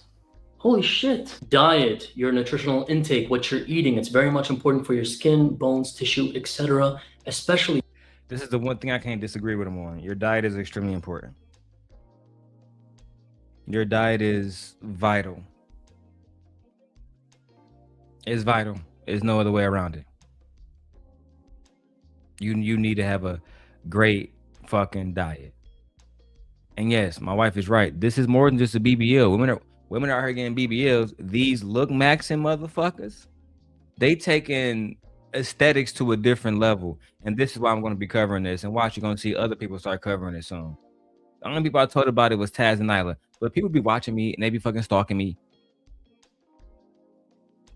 Holy shit. Diet, your nutritional intake, what you're eating. It's very much important for your skin, bones, tissue, etc. Especially. This is the one thing I can't disagree with him on. Your diet is extremely important. Your diet is vital. It's vital. There's no other way around it. You need to have a great fucking diet. And yes, my wife is right. This is more than just a BBL. Women are getting BBLs. These Looksmaxxing motherfuckers, they taking aesthetics to a different level. And this is why I'm going to be covering this. And watch, you're going to see other people start covering it soon. The only people I told about it was Taz and Nyla. But people be watching me and they be fucking stalking me.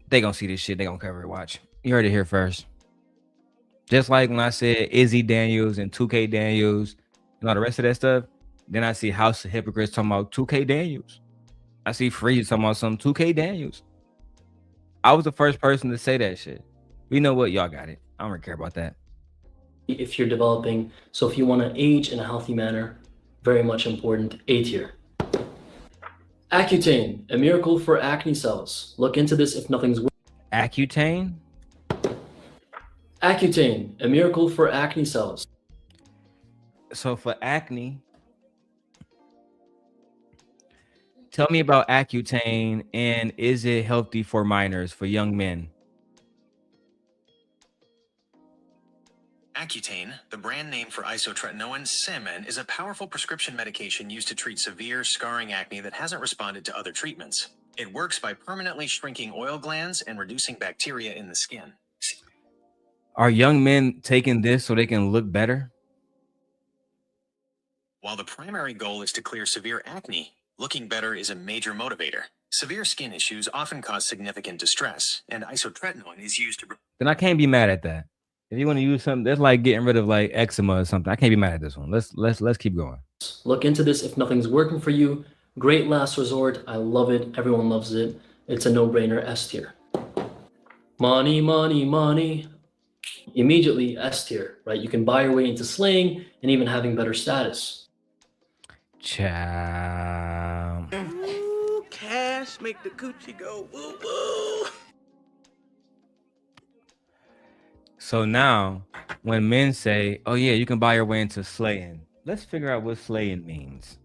They gonna see this shit. They gonna cover it. Watch. You heard it here first. Just like when I said Izzy Daniels and 2K Daniels and all the rest of that stuff, then I see House of Hypocrites talking about 2K Daniels. I see Freeze talking about some 2K Daniels. I was the first person to say that shit. You know what? Y'all got it. I don't really care about that. If you're developing, so if you want to age in a healthy manner, very much important. A tier. Accutane, a miracle for acne cells. Look into this if nothing's. Accutane? Accutane, a miracle for acne cells. So for acne, tell me about Accutane, and is it healthy for minors, for young men? Accutane, the brand name for isotretinoin Semen, is a powerful prescription medication used to treat severe scarring acne that hasn't responded to other treatments. It works by permanently shrinking oil glands and reducing bacteria in the skin. Are young men taking this so they can look better? While the primary goal is to clear severe acne, looking better is a major motivator. Severe skin issues often cause significant distress, and isotretinoin is used to... Then I can't be mad at that. If you want to use something that's like getting rid of like eczema or something, I can't be mad at this one. Let's keep going. Look into this if nothing's working for you. Great last resort. I love it. Everyone loves it. It's a no-brainer. S tier. Money, money, money. Immediately S tier, right? You can buy your way into slaying and even having better status. Ciao. Ooh, cash make the coochie go woo woo. So now, when men say, "Oh yeah, you can buy your way into slaying," let's figure out what slaying means.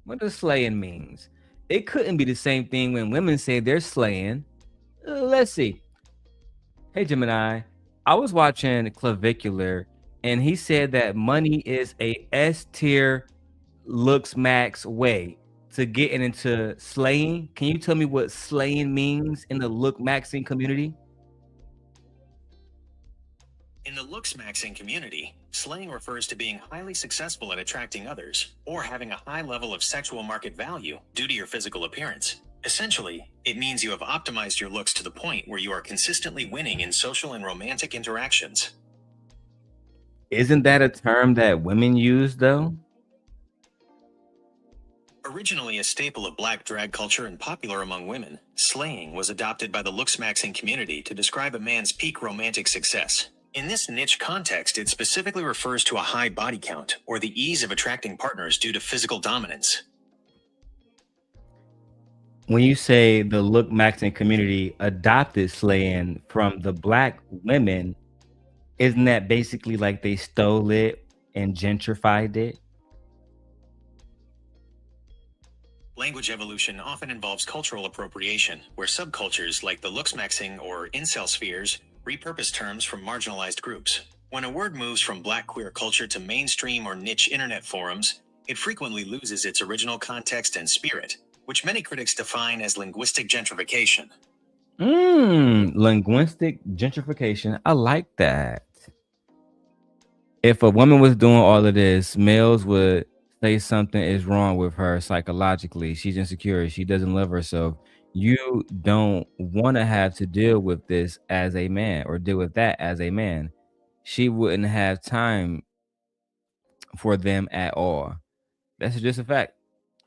What does slaying means? It couldn't be the same thing when women say they're slaying. Let's see. Hey Gemini, I was watching Clavicular, and he said that money is a S tier Looksmaxx way to getting into slaying. Can you tell me what slaying means in the Lookmaxxing community? In the Looksmaxxing community, slaying refers to being highly successful at attracting others or having a high level of sexual market value due to your physical appearance. Essentially, it means you have optimized your looks to the point where you are consistently winning in social and romantic interactions. Isn't that a term that women use though? Originally a staple of black drag culture and popular among women, slaying was adopted by the Looksmaxxing community to describe a man's peak romantic success. In this niche context, it specifically refers to a high body count or the ease of attracting partners due to physical dominance. When you say the Lookmaxxing community adopted slaying from the black women, isn't that basically like they stole it and gentrified it? Language evolution often involves cultural appropriation, where subcultures like the Looksmaxxing or incel spheres repurpose terms from marginalized groups. When a word moves from black queer culture to mainstream or niche internet forums, it frequently loses its original context and spirit, which many critics define as linguistic gentrification. Linguistic gentrification. I like that. If a woman was doing all of this, males would say something is wrong with her psychologically. She's insecure. She doesn't love herself. You don't want to have to deal with this as a man or deal with that as a man. She wouldn't have time for them at all. That's just a fact.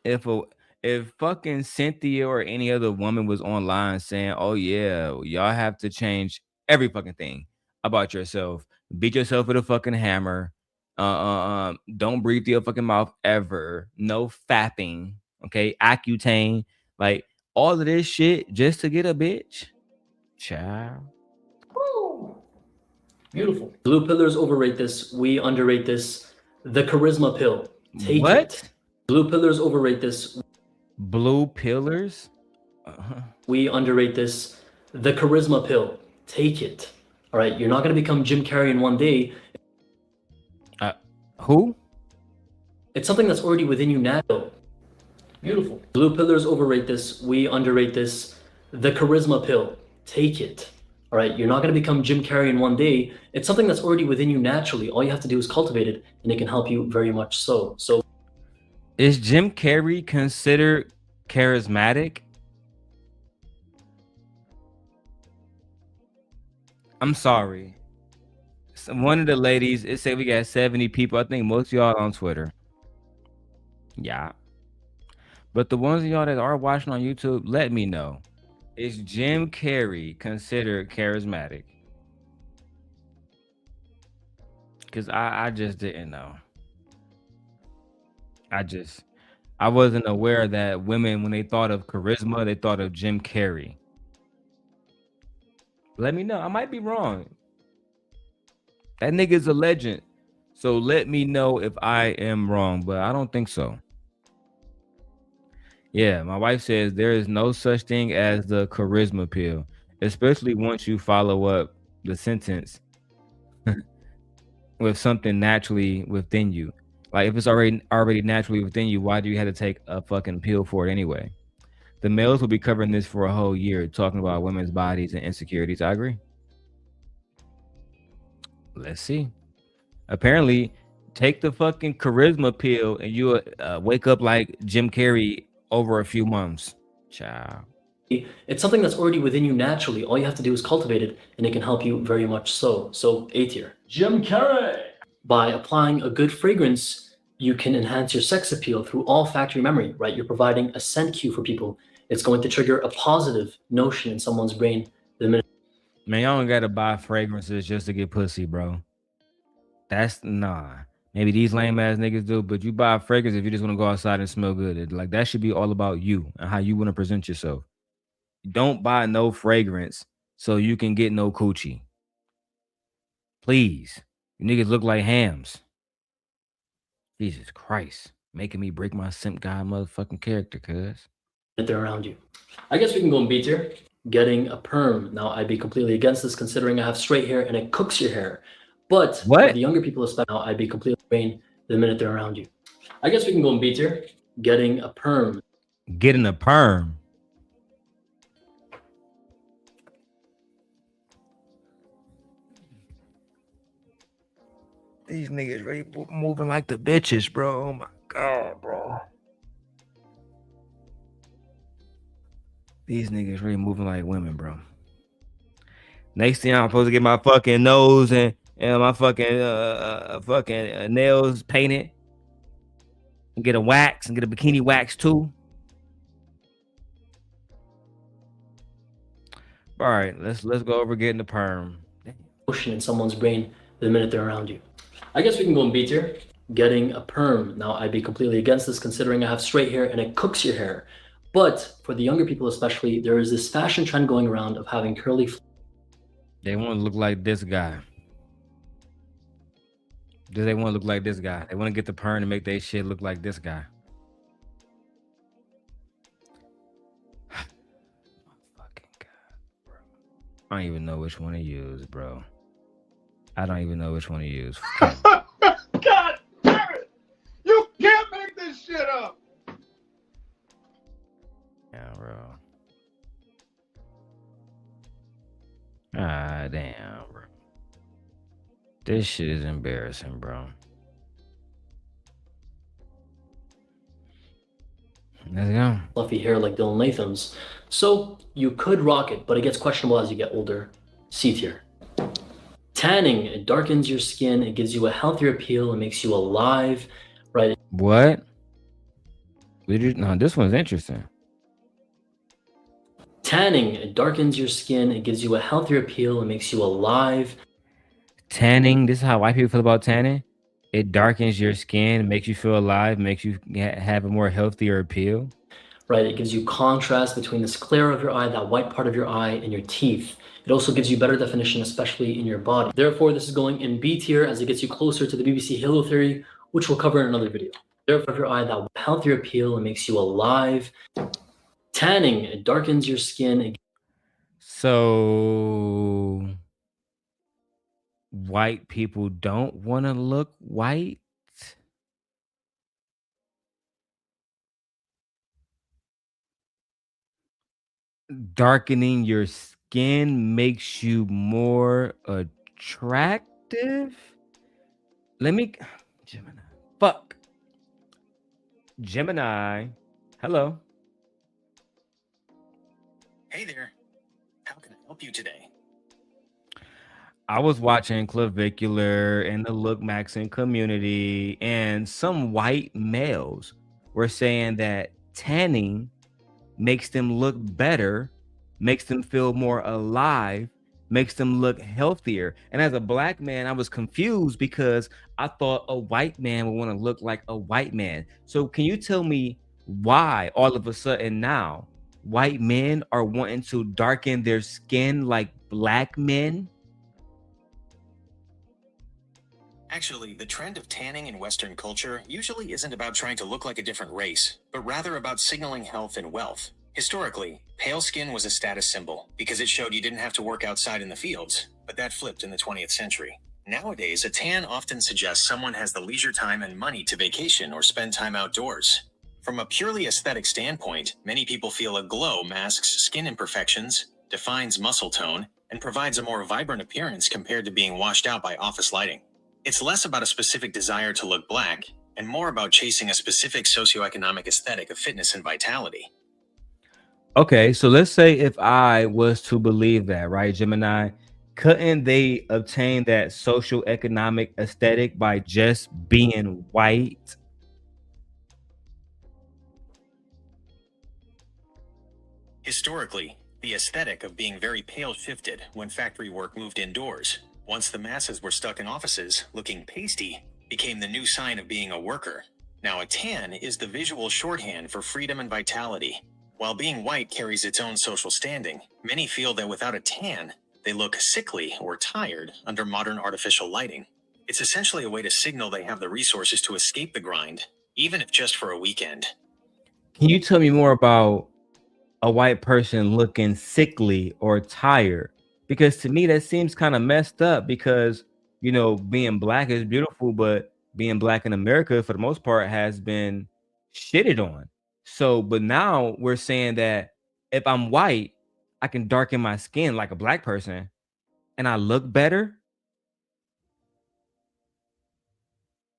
If fucking Cynthia or any other woman was online saying, "Oh yeah, y'all have to change every fucking thing about yourself. Beat yourself with a fucking hammer. Don't breathe through your fucking mouth ever. No fapping. Okay, Accutane, like all of this shit just to get a bitch." Child. Beautiful. Blue pillars overrate this. We underrate this. The charisma pill. Take What? it. Blue pillars overrate this. Blue pillars? We underrate this. The charisma pill. Take it. All right. You're not going to become Jim Carrey in one day. Who? It's something that's already within you now. Beautiful. Blue pillars overrate this. We underrate this. The charisma pill. Take it. All right. You're not going to become Jim Carrey in one day. It's something that's already within you naturally. All you have to do is cultivate it, and it can help you very much so. So, is Jim Carrey considered charismatic? I'm sorry. One of the ladies, it said we got 70 people. I think most of y'all on Twitter. Yeah. But the ones of y'all that are watching on YouTube, let me know. Is Jim Carrey considered charismatic? Because I just didn't know. I wasn't aware that women, when they thought of charisma, they thought of Jim Carrey. Let me know. I might be wrong. That nigga's a legend. So let me know if I am wrong, but I don't think so. Yeah, my wife says there is no such thing as the charisma pill, especially once you follow up the sentence with something naturally within you. Like if it's already naturally within you, why do you have to take a fucking pill for it anyway? The males will be covering this for a whole year, talking about women's bodies and insecurities. I agree. Let's see. Apparently, take the fucking charisma pill and you wake up like Jim Carrey over a few months. Ciao. It's something that's already within you naturally. All you have to do is cultivate it, and it can help you very much so. So A tier. Jim Carrey. By applying a good fragrance, you can enhance your sex appeal through olfactory memory, right? You're providing a scent cue for people. It's going to trigger a positive notion in someone's brain the minute. Man, y'all don't gotta buy fragrances just to get pussy, bro. That's nah. Maybe these lame ass niggas do, but you buy a fragrance if you just want to go outside and smell good. Like that should be all about you and how you want to present yourself. Don't buy no fragrance so you can get no coochie. Please. You niggas look like hams. Jesus Christ. Making me break my simp guy motherfucking character, cuz. They're around you. I guess we can go in B tier. Getting a perm. Now, I'd be completely against this considering I have straight hair and it cooks your hair. But for the younger people, especially now, I'd be completely brain the minute they're around you. I guess we can go in B tier. Getting a perm. Getting a perm. These niggas really moving like the bitches, bro. Oh my God, bro. These niggas really moving like women, bro. Next thing I'm supposed to get my fucking nose and my fucking nails painted. And get a wax and get a bikini wax too. All right, let's go over getting the perm. Motion in someone's brain the minute they're around you. I guess we can go in B tier. Getting a perm. Now, I'd be completely against this considering I have straight hair and it cooks your hair. But for the younger people especially, there is this fashion trend going around of having curly. They want to look like this guy. Do they want to look like this guy? They want to get the perm to make their shit look like this guy. Fucking God, bro. I don't even know which one to use, bro. I don't even know which one to use. God damn it! You can't make this shit up! Yeah, bro. Ah, damn, bro. This shit is embarrassing, bro. Let's go. Fluffy hair like Dylan Latham's. So you could rock it, but it gets questionable as you get older. C tier. Tanning. It darkens your skin. It gives you a healthier appeal. It makes you alive, right? What? No, this one's interesting. Tanning. It darkens your skin. It gives you a healthier appeal. It makes you alive. Tanning. This is how white people feel about tanning. It darkens your skin, makes you feel alive, makes you have a more healthier appeal. Right. It gives you contrast between the sclera of your eye, that white part of your eye, and your teeth. It also gives you better definition, especially in your body. Therefore, this is going in B tier as it gets you closer to the BBC Halo theory, which we'll cover in another video. Therefore, your eye, that healthier appeal, it makes you alive. Tanning. It darkens your skin. So white people don't want to look white? Darkening your skin makes you more attractive? Gemini. Fuck. Gemini. Hello. Hey there. How can I help you today? I was watching Clavicular in the Looksmaxxing community, and some white males were saying that tanning makes them look better, makes them feel more alive, makes them look healthier. And as a black man, I was confused because I thought a white man would want to look like a white man. So can you tell me why all of a sudden now white men are wanting to darken their skin like black men? Actually, the trend of tanning in Western culture usually isn't about trying to look like a different race, but rather about signaling health and wealth. Historically, pale skin was a status symbol because it showed you didn't have to work outside in the fields, but that flipped in the 20th century. Nowadays, a tan often suggests someone has the leisure time and money to vacation or spend time outdoors. From a purely aesthetic standpoint, many people feel a glow masks skin imperfections, defines muscle tone, and provides a more vibrant appearance compared to being washed out by office lighting. It's less about a specific desire to look black and more about chasing a specific socioeconomic aesthetic of fitness and vitality. Okay, so let's say if I was to believe that, right, Gemini, couldn't they obtain that social economic aesthetic by just being white? Historically, the aesthetic of being very pale shifted when factory work moved indoors. Once the masses were stuck in offices, looking pasty became the new sign of being a worker. Now a tan is the visual shorthand for freedom and vitality. While being white carries its own social standing, many feel that without a tan, they look sickly or tired under modern artificial lighting. It's essentially a way to signal they have the resources to escape the grind, even if just for a weekend. Can you tell me more about a white person looking sickly or tired? Because to me, that seems kind of messed up because, you know, being black is beautiful, but being black in America, for the most part, has been shitted on. So, but now we're saying that if I'm white, I can darken my skin like a black person and I look better.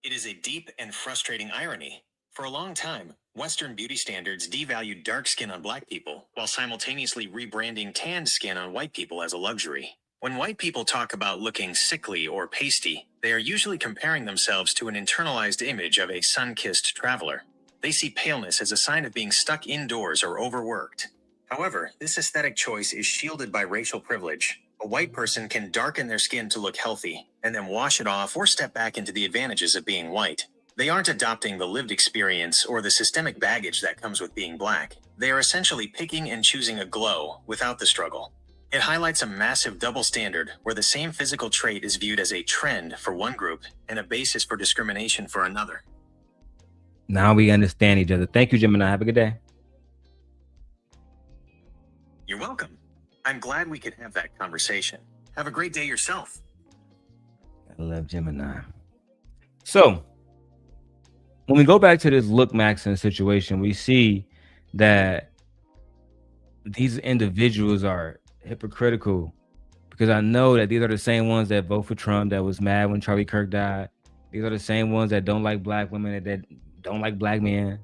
It is a deep and frustrating irony. For a long time, Western beauty standards devalued dark skin on black people while simultaneously rebranding tanned skin on white people as a luxury. When white people talk about looking sickly or pasty, they are usually comparing themselves to an internalized image of a sun-kissed traveler. They see paleness as a sign of being stuck indoors or overworked. However, this aesthetic choice is shielded by racial privilege. A white person can darken their skin to look healthy, and then wash it off or step back into the advantages of being white. They aren't adopting the lived experience or the systemic baggage that comes with being black. They are essentially picking and choosing a glow without the struggle. It highlights a massive double standard where the same physical trait is viewed as a trend for one group and a basis for discrimination for another. Now we understand each other. Thank you, Gemini. Have a good day. You're welcome. I'm glad we could have that conversation. Have a great day yourself. I love Gemini. So, when we go back to this Looksmaxxing situation, we see that these individuals are hypocritical because I know that these are the same ones that vote for Trump, that was mad when Charlie Kirk died. These are the same ones that don't like black women, that don't like black men,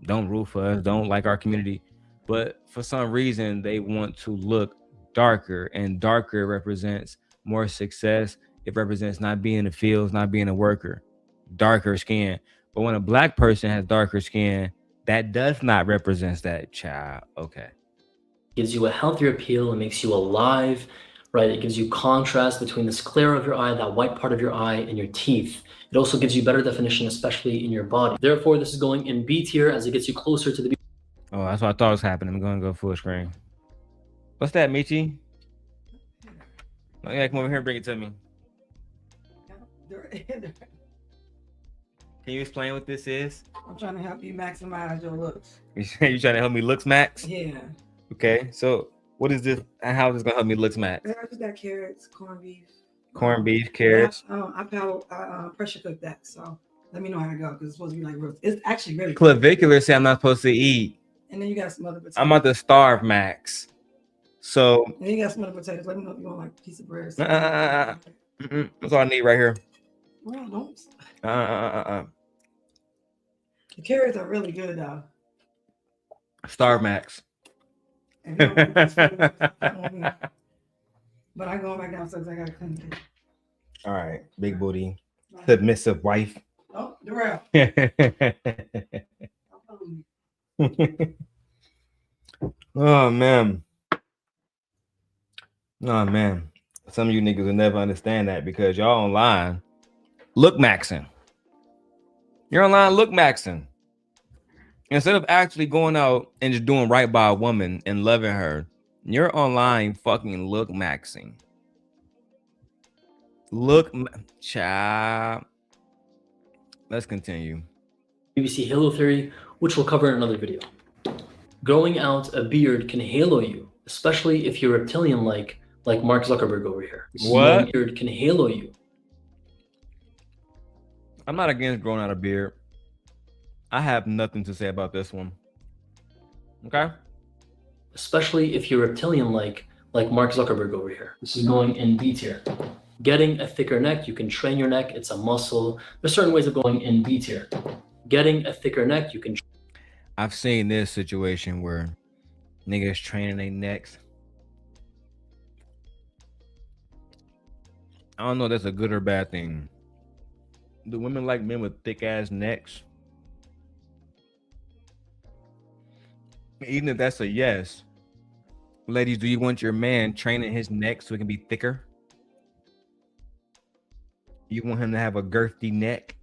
don't root for us, don't like our community. But for some reason, they want to look darker, and darker represents more success. It represents not being in the fields, not being a worker, darker skin. But when a black person has darker skin, that does not represent that child. Okay. Gives you a healthier appeal. It makes you alive, right? It gives you contrast between the sclera of your eye, that white part of your eye, and your teeth. It also gives you better definition, especially in your body. Therefore, this is going in B tier as it gets you closer to the B. Oh, that's what I thought was happening. I'm going to go full screen. What's that, Michi? Oh, yeah, come over here and bring it to me. Can you explain what this is? I'm trying to help you maximize your looks. You trying to help me Looksmaxx? Yeah. Okay, so what is this and how is this gonna help me Looksmaxx? I just got carrots, corned beef. Corned beef, carrots. I pressure cooked that, so let me know how to go because it's supposed to be like roast. It's actually really Clavicular say I'm not supposed to eat. And then you got some other potatoes. I'm about to starve max. So And then you got some other potatoes. Let me know if you want like a piece of bread. That's all I need right here. Well, don't. The carrots are really good though. Starve max. But I'm going back downstairs. I gotta clean it. All right, big booty, submissive wife. Oh, Darrell. Oh man. Oh man. Some of you niggas will never understand that because y'all online Looksmaxxing. You're online Looksmaxxing. Instead of actually going out and just doing right by a woman and loving her, you're online fucking Looksmaxxing. Child. Let's continue. BBC halo theory, which we'll cover in another video. Growing out a beard can halo you, especially if you're reptilian-like, like Mark Zuckerberg over here. What? Beard can halo you. I'm not against growing out a beard. I have nothing to say about this one. Okay? Especially if you're reptilian-like, like Mark Zuckerberg over here. This is going in B tier. Getting a thicker neck, you can train your neck. It's a muscle. There's certain ways of going in B tier. Getting a thicker neck, you can. I've seen this situation where niggas training their necks. I don't know if that's a good or bad thing. Do women like men with thick ass necks? Even if that's a yes, ladies, do you want your man training his neck so it can be thicker? You want him to have a girthy neck?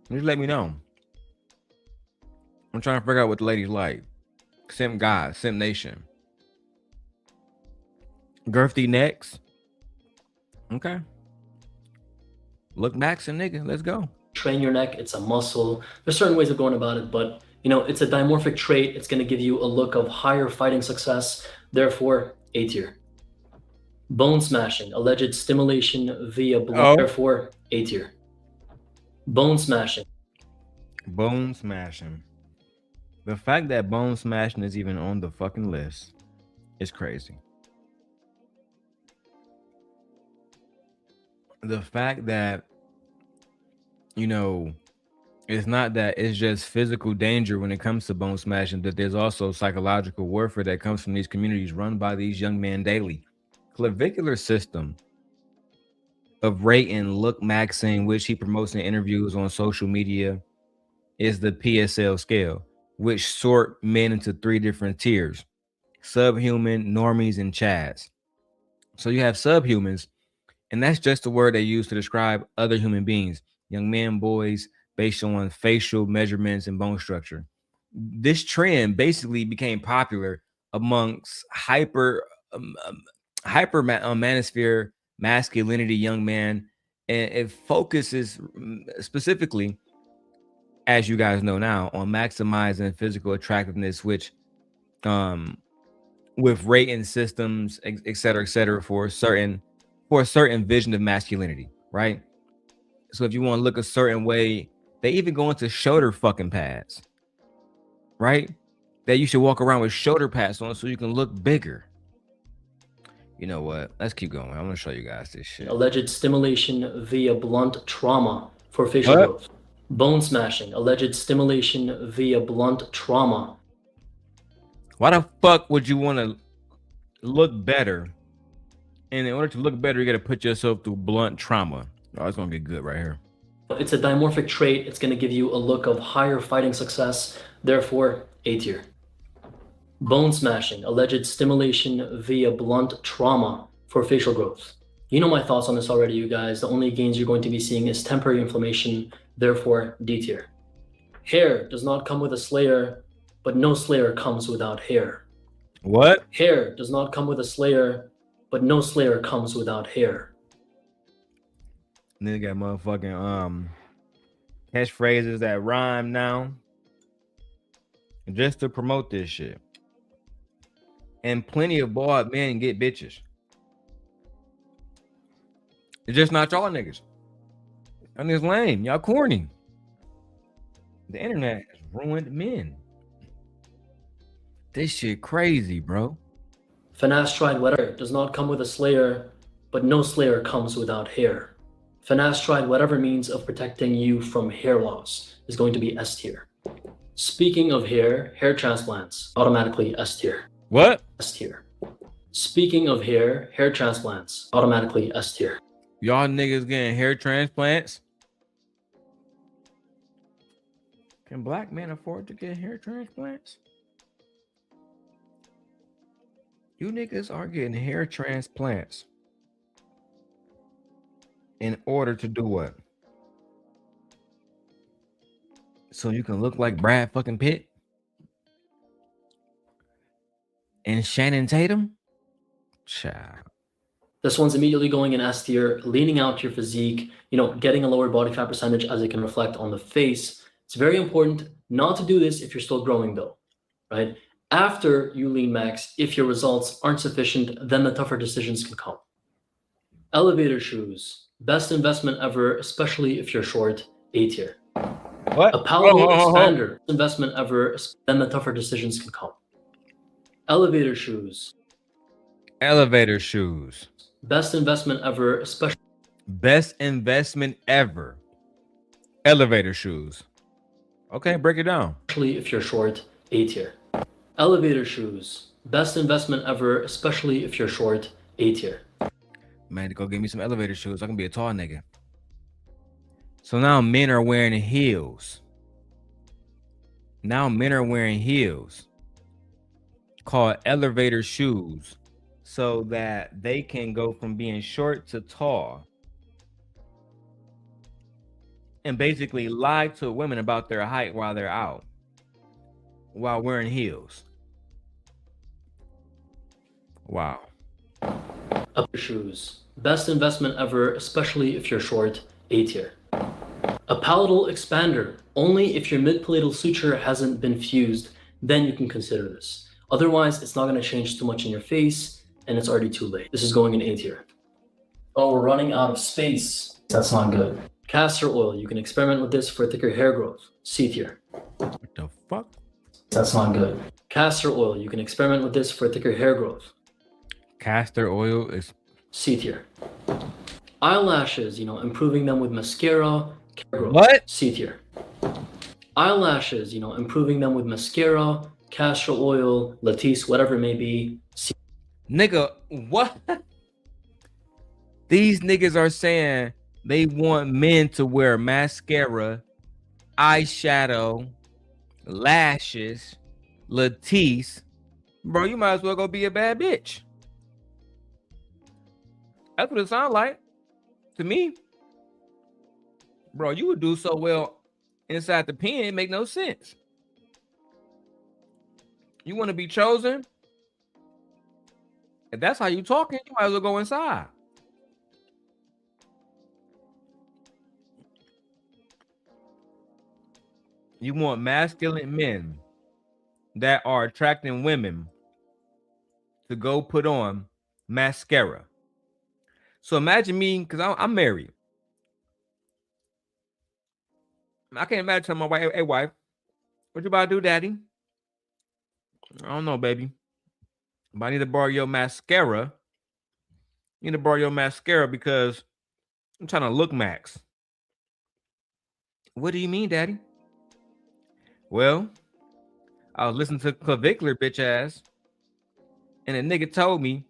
Just let me know. I'm trying to figure out what the ladies like. Simp guys, Simp Nation. Girthy necks. Okay. Looksmaxxing, nigga. Let's go. Train your neck. It's a muscle. There's certain ways of going about it, but you know, it's a dimorphic trait. It's going to give you a look of higher fighting success. Therefore, A tier. Bone smashing, alleged stimulation via blood. Therefore, A tier. Bone smashing. Bone smashing. The fact that bone smashing is even on the fucking list is crazy. The fact that, you know, it's not that it's just physical danger when it comes to bone smashing, that there's also psychological warfare that comes from these communities run by these young men daily. Clavicular system of rating Looksmaxxing, which he promotes in interviews on social media, is the PSL scale, which sort men into 3 different tiers: subhuman, normies, and chads. So you have subhumans, and that's just the word they use to describe other human beings, young men, boys, based on facial measurements and bone structure. This trend basically became popular amongst manosphere masculinity young man, and it focuses specifically, as you guys know now, on maximizing physical attractiveness, which with rating systems, et cetera, for a certain vision of masculinity, right? So if you want to look a certain way, they even go into shoulder fucking pads, right? That you should walk around with shoulder pads on so you can look bigger. You know what? Let's keep going. I'm gonna show you guys this shit. Alleged stimulation via blunt trauma for facial growth. Bone smashing, alleged stimulation via blunt trauma. Why the fuck would you want to look better? And in order to look better, you got to put yourself through blunt trauma. Oh, it's gonna get good right here. It's a dimorphic trait. It's going to give you a look of higher fighting success. Therefore, A tier. Bone smashing, alleged stimulation via blunt trauma for facial growth. You know my thoughts on this already, you guys. The only gains you're going to be seeing is temporary inflammation. Therefore, D tier. Hair does not come with a slayer, but no slayer comes without hair. What? Hair does not come with a slayer, but no slayer comes without hair. And then they got motherfucking catchphrases that rhyme now, just to promote this shit. And plenty of bald men get bitches. It's just not y'all niggas. Y'all niggas lame. Y'all corny. The internet has ruined men. This shit crazy, bro. Finasteride whatever does not come with a slayer, but no slayer comes without hair. Finasteride, whatever means of protecting you from hair loss, is going to be S tier. Speaking of hair transplants, automatically S tier. What? S tier. Speaking of hair transplants, automatically S tier. Y'all niggas getting hair transplants? Can black men afford to get hair transplants? You niggas are getting hair transplants in order to do what? So you can look like Brad fucking Pitt and Shannon Tatum? Child. This one's immediately going in S tier, leaning out your physique, getting a lower body fat percentage as it can reflect on the face. It's very important not to do this if you're still growing though, right? After you lean max, if your results aren't sufficient, then the tougher decisions can come. Elevator shoes, best investment ever, especially if you're short, A tier. What? A palatable expander, investment ever, then the tougher decisions can come. Elevator shoes. Elevator shoes. Best investment ever, especially. Best investment ever. Elevator shoes. Okay, break it down. Especially if you're short, A tier. Elevator shoes. Best investment ever, especially if you're short, A tier. Man, to go get me some elevator shoes. I can be a tall nigga. So now men are wearing heels. Now men are wearing heels called elevator shoes so that they can go from being short to tall and basically lie to women about their height while they're out, while wearing heels. Wow. Upper shoes. Best investment ever, especially if you're short, A tier. A palatal expander. Only if your mid-palatal suture hasn't been fused, then you can consider this. Otherwise, it's not going to change too much in your face, and it's already too late. This is going in A tier. Oh, we're running out of space. That's not good. Castor oil. You can experiment with this for thicker hair growth. C tier. What the fuck? That's not good. Castor oil. You can experiment with this for thicker hair growth. Castor oil is C tier. Eyelashes, improving them with mascara. What? C tier. Eyelashes, improving them with mascara, castor oil, Latisse, whatever it may be. C. Nigga, what? These niggas are saying they want men to wear mascara, eyeshadow, lashes, Latisse. Bro, you might as well go be a bad bitch. That's what it sounds like to me. Bro, you would do so well inside the pen, it make no sense. You want to be chosen? If that's how you talking, you might as well go inside. You want masculine men that are attracting women to go put on mascara. So imagine me, because I'm married. I can't imagine telling my wife, hey, wife, what you about to do, daddy? I don't know, baby. But I need to borrow your mascara. You need to borrow your mascara because I'm trying to look max. What do you mean, daddy? Well, I was listening to Clavicular, bitch ass. And a nigga told me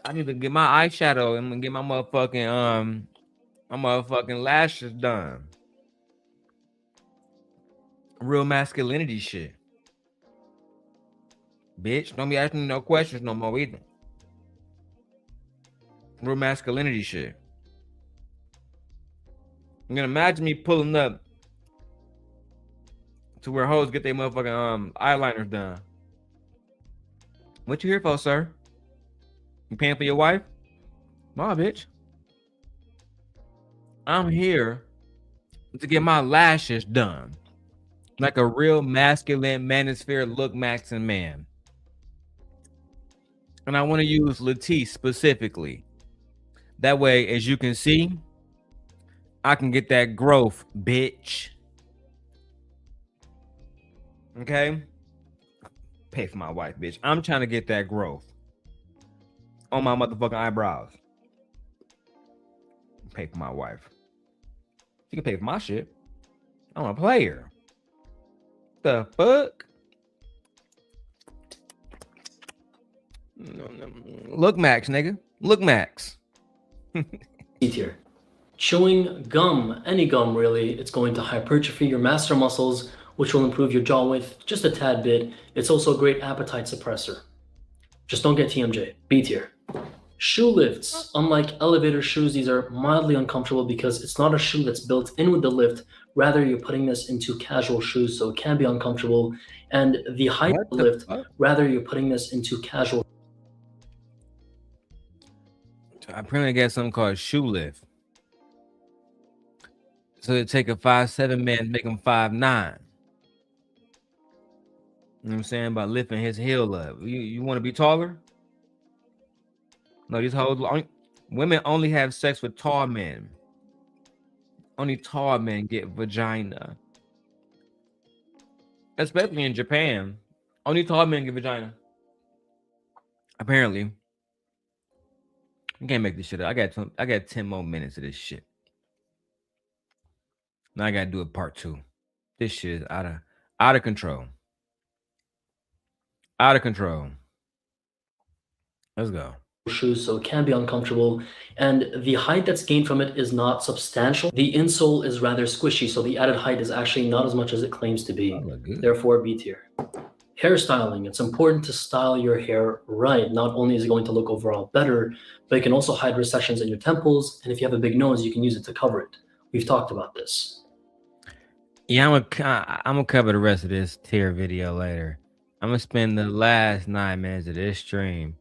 I need to get my eyeshadow and get my motherfucking lashes done. Real masculinity shit. Bitch, don't be asking me no questions no more either. Real masculinity shit. You can imagine me pulling up to where hoes get their motherfucking eyeliners done. What you here for, sir? You paying for your wife? Nah, bitch. I'm here to get my lashes done. Like a real masculine Manosphere Looksmaxxing man. And I want to use Latisse specifically. That way, as you can see, I can get that growth, bitch. Okay? Pay for my wife, bitch. I'm trying to get that growth on my motherfucking eyebrows. Pay for my wife. You can pay for my shit. I'm a player. The fuck? Look max, nigga. Look max. C tier. Chewing gum, any gum really, it's going to hypertrophy your masseter muscles, which will improve your jaw width just a tad bit. It's also a great appetite suppressor. Just don't get TMJ. B tier. Shoe lifts. Unlike elevator shoes, these are mildly uncomfortable because it's not a shoe that's built in with the lift. Rather, you're putting this into casual shoes, so it can be uncomfortable. And the height of the lift, rather, you're putting this into casual. apparently got something called shoe lift. So it take a 5'7" man, make him 5'9". You know what I'm saying? By lifting his heel up. You want to be taller? No, these hoes, women only have sex with tall men. Only tall men get vagina. Especially in Japan. Only tall men get vagina. Apparently. I can't make this shit up. I got 10 more minutes of this shit. Now I gotta do a part 2. This shit is out of control. Out of control. Let's go. Shoes, so it can be uncomfortable, and the height that's gained from it is not substantial. The insole is rather squishy, so the added height is actually not as much as it claims to be. Therefore, B tier. Hairstyling. It's important to style your hair right. Not only is it going to look overall better, but it can also hide recessions in your temples, and if you have a big nose, you can use it to cover it. We've talked about this. Yeah, I'm gonna cover the rest of this tier video later. I'm gonna spend the last 9 minutes of this stream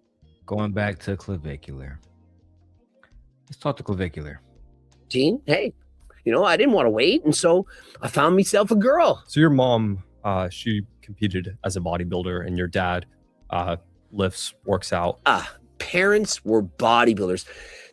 going back to clavicular. Let's talk to clavicular. Gene, hey, I didn't want to wait, and so I found myself a girl. So your mom, she competed as a bodybuilder, and your dad lifts, works out. Parents were bodybuilders.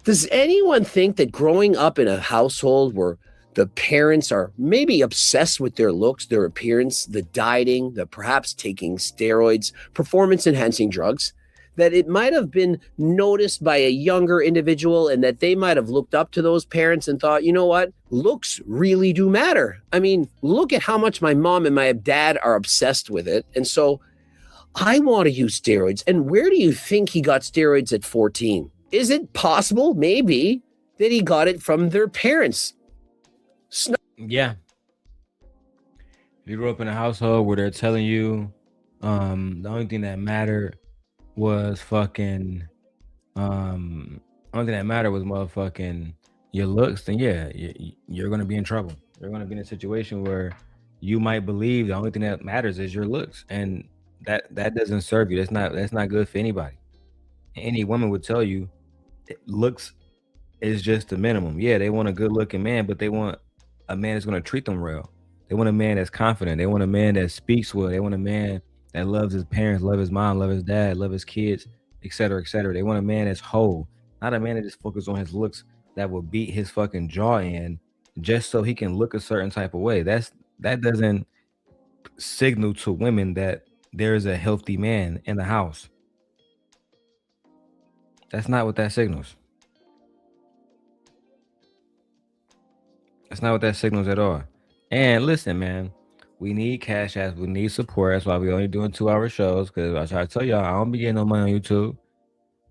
Does anyone think that growing up in a household where the parents are maybe obsessed with their looks, their appearance, the dieting, the perhaps taking steroids, performance-enhancing drugs, that it might have been noticed by a younger individual and that they might have looked up to those parents and thought, you know what, looks really do matter. I mean, look at how much my mom and my dad are obsessed with it. And so I want to use steroids. And where do you think he got steroids at 14? Is it possible, maybe, that he got it from their parents? Yeah. If you grew up in a household where they're telling you the only thing that mattered was fucking only thing that mattered was motherfucking your looks, then yeah, you're gonna be in trouble. You're gonna be in a situation where you might believe the only thing that matters is your looks, and that doesn't serve you. That's not good for anybody. Any woman would tell you looks is just the minimum. Yeah, they want a good looking man, but they want a man that's gonna treat them well. They want a man that's confident. They want a man that speaks well. They want a man that loves his parents, love his mom, love his dad, love his kids, etc., etc. They want a man that's whole, not a man that just focuses on his looks that will beat his fucking jaw in just so he can look a certain type of way. That doesn't signal to women that there's a healthy man in the house. That's not what that signals. That's not what that signals at all. And listen, man, we need cash apps. We need support. That's why we're only doing 2-hour shows, because I try to tell y'all, I don't be getting no money on YouTube.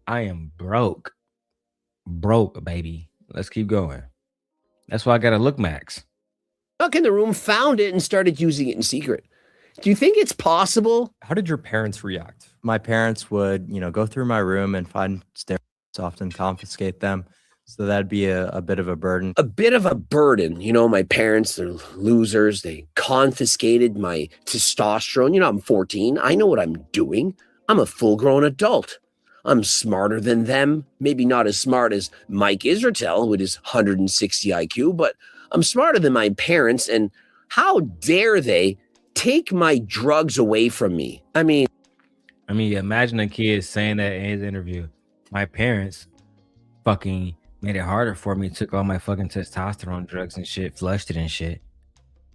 I am broke. Broke, baby. Let's keep going. That's why I got a Lookmaxx. Stuck in the room, found it, and started using it in secret. Do you think it's possible? How did your parents react? My parents would, go through my room and find steroids, often confiscate them. So that'd be a bit of a burden. A bit of a burden. My parents, they're losers. They confiscated my testosterone. I'm 14. I know what I'm doing. I'm a full-grown adult. I'm smarter than them. Maybe not as smart as Mike Israetel with his 160 IQ, but I'm smarter than my parents. And how dare they take my drugs away from me? I mean, imagine a kid saying that in his interview. My parents fucking made it harder for me, took all my fucking testosterone drugs and shit, flushed it and shit.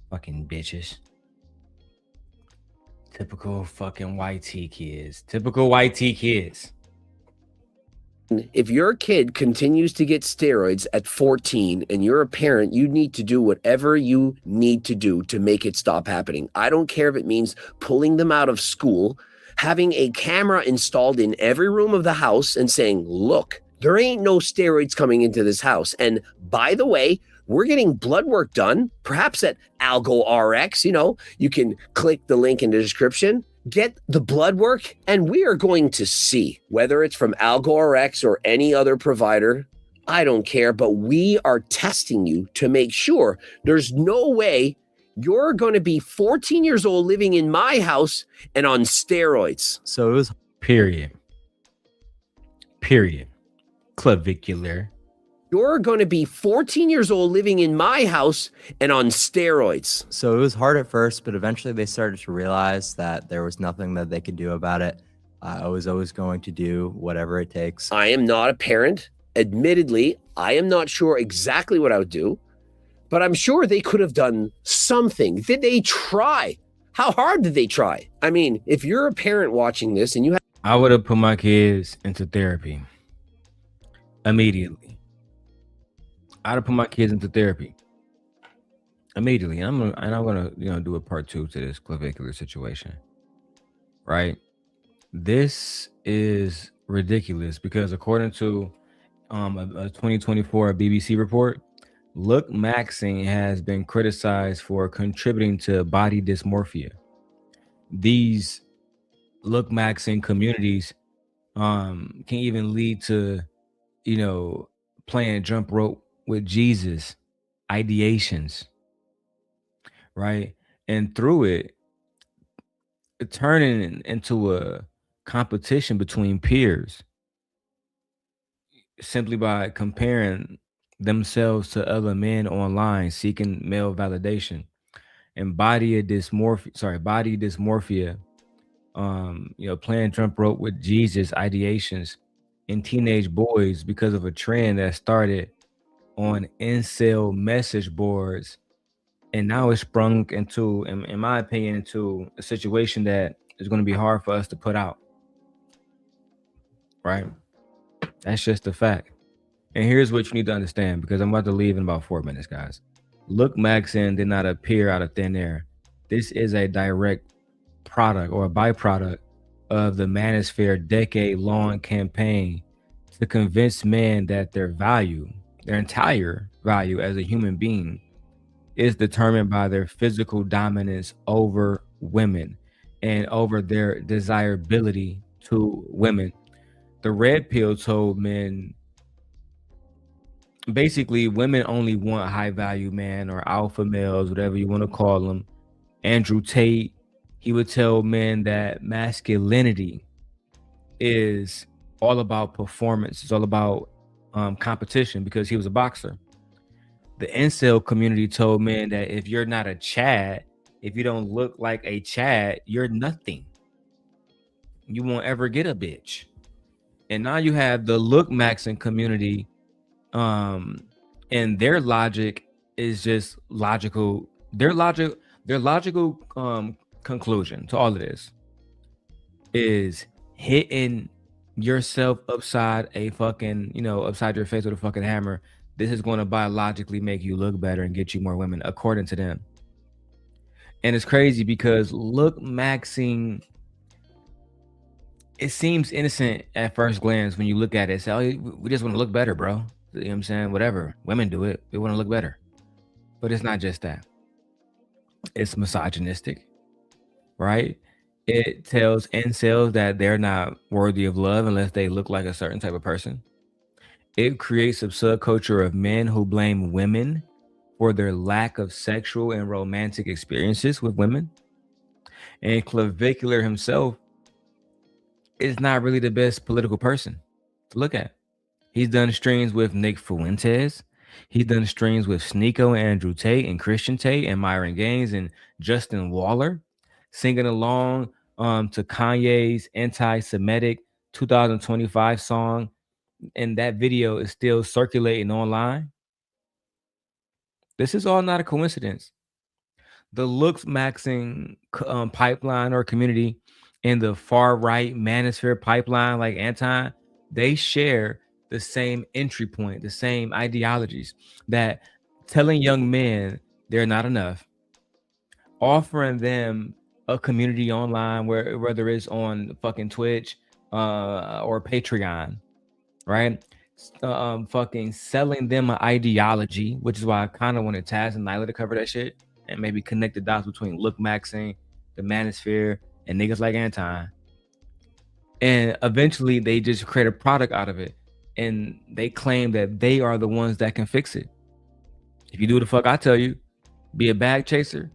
Fucking bitches. Typical fucking YT kids. Typical YT kids. If your kid continues to get steroids at 14 and you're a parent, you need to do whatever you need to do to make it stop happening. I don't care if it means pulling them out of school, having a camera installed in every room of the house and saying, look, there ain't no steroids coming into this house. And by the way, we're getting blood work done, perhaps at Algo RX. You can click the link in the description, get the blood work, and we are going to see whether it's from Algo RX or any other provider. I don't care, but we are testing you to make sure there's no way you're going to be 14 years old living in my house and on steroids. So it was period. Clavicular. You're going to be 14 years old living in my house and on steroids. So it was hard at first, but eventually they started to realize that there was nothing that they could do about it. I was always going to do whatever it takes. I am not a parent. Admittedly, I am not sure exactly what I would do, but I'm sure they could have done something. Did they try? How hard did they try? I mean, if you're a parent watching this and you have... I would have put my kids into therapy immediately. I'd have put my kids into therapy immediately. I'm gonna do a part 2 to this clavicular situation. Right? This is ridiculous because according to a 2024 BBC report, Looksmaxxing has been criticized for contributing to body dysmorphia. These Looksmaxxing communities can even lead to, playing jump rope with Jesus ideations, right? And through it turning into a competition between peers simply by comparing themselves to other men online seeking male validation and body dysmorphia, playing jump rope with Jesus ideations in teenage boys because of a trend that started on incel message boards, and now it's sprung into, in my opinion, into a situation that is going to be hard for us to put out. Right? That's just a fact. And here's what you need to understand, because I'm about to leave in about 4 minutes, guys. Looksmaxxing did not appear out of thin air. This is a direct product or a byproduct of the Manosphere decade-long campaign to convince men that their entire value as a human being is determined by their physical dominance over women and over their desirability to women. The red pill told men, basically, women only want high value men or alpha males, whatever you want to call them. Andrew Tate, he would tell men that masculinity is all about performance. It's all about competition, because he was a boxer. The incel community told men that if you're not a Chad, if you don't look like a Chad, you're nothing. You won't ever get a bitch. And now you have the Looksmaxxing community, and their logic is just logical. Their logical conclusion to all of this is hitting yourself upside a fucking, upside your face with a fucking hammer. This is going to biologically make you look better and get you more women, according to them. And it's crazy because Looksmaxxing, it seems innocent at first glance when you look at it. Say, oh, we just want to look better, bro. You know what I'm saying? Whatever. Women do it. They want to look better. But it's not just that. It's misogynistic, right? It tells incels that they're not worthy of love unless they look like a certain type of person. It creates a subculture of men who blame women for their lack of sexual and romantic experiences with women. And Clavicular himself is not really the best political person to look at. He's done streams with Nick Fuentes. He's done streams with Sneeko and Andrew Tate and Christian Tate and Myron Gaines and Justin Waller, singing along to Kanye's anti-Semitic 2025 song. And that video is still circulating online. This is all not a coincidence. The Looksmaxxing pipeline or community and the far right Manosphere pipeline, like Anton, they share the same entry point, the same ideologies, that telling young men they're not enough, offering them a community online, whether it's on fucking Twitch or Patreon, right? Fucking selling them an ideology, which is why I kind of wanted Taz and Nyla to cover that shit and maybe connect the dots between Looksmaxxing, the Manosphere, and niggas like Anton. And eventually they just create a product out of it. And they claim that they are the ones that can fix it. If you do the fuck I tell you, be a bag chaser.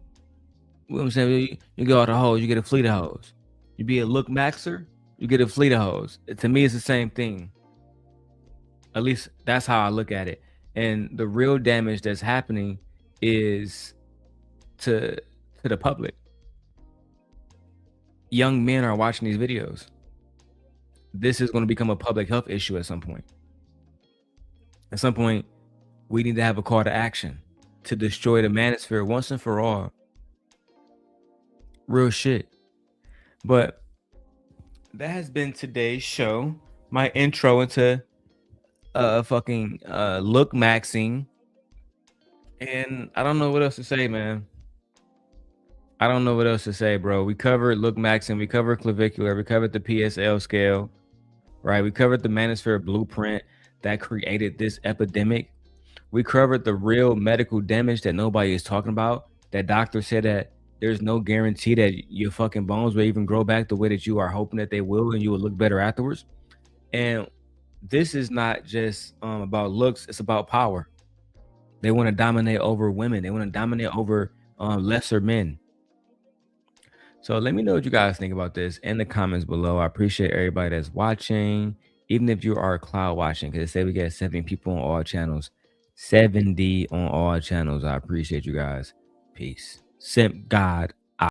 You know what I'm saying? You go out the hoes, you get a fleet of hoes. You be a Looksmaxxer, you get a fleet of hoes. To me, it's the same thing. At least that's how I look at it. And the real damage that's happening is to the public. Young men are watching these videos. This is going to become a public health issue at some point. At some point, we need to have a call to action to destroy the manosphere once and for all. Real shit. But that has been today's show. My intro into fucking Looksmaxxing. And I don't know what else to say, man. I don't know what else to say, bro. We covered Looksmaxxing, we covered Clavicular, we covered the PSL scale, right? We covered the Manosphere blueprint that created this epidemic. We covered the real medical damage that nobody is talking about. That doctor said that there's no guarantee that your fucking bones will even grow back the way that you are hoping that they will, and you will look better afterwards. And this is not just about looks, it's about power. They want to dominate over women. They want to dominate over lesser men. So let me know what you guys think about this in the comments below. I appreciate everybody that's watching, even if you are cloud watching, because they say we get 70 people on all channels. 70 on all channels. I appreciate you guys. Peace. Simp God.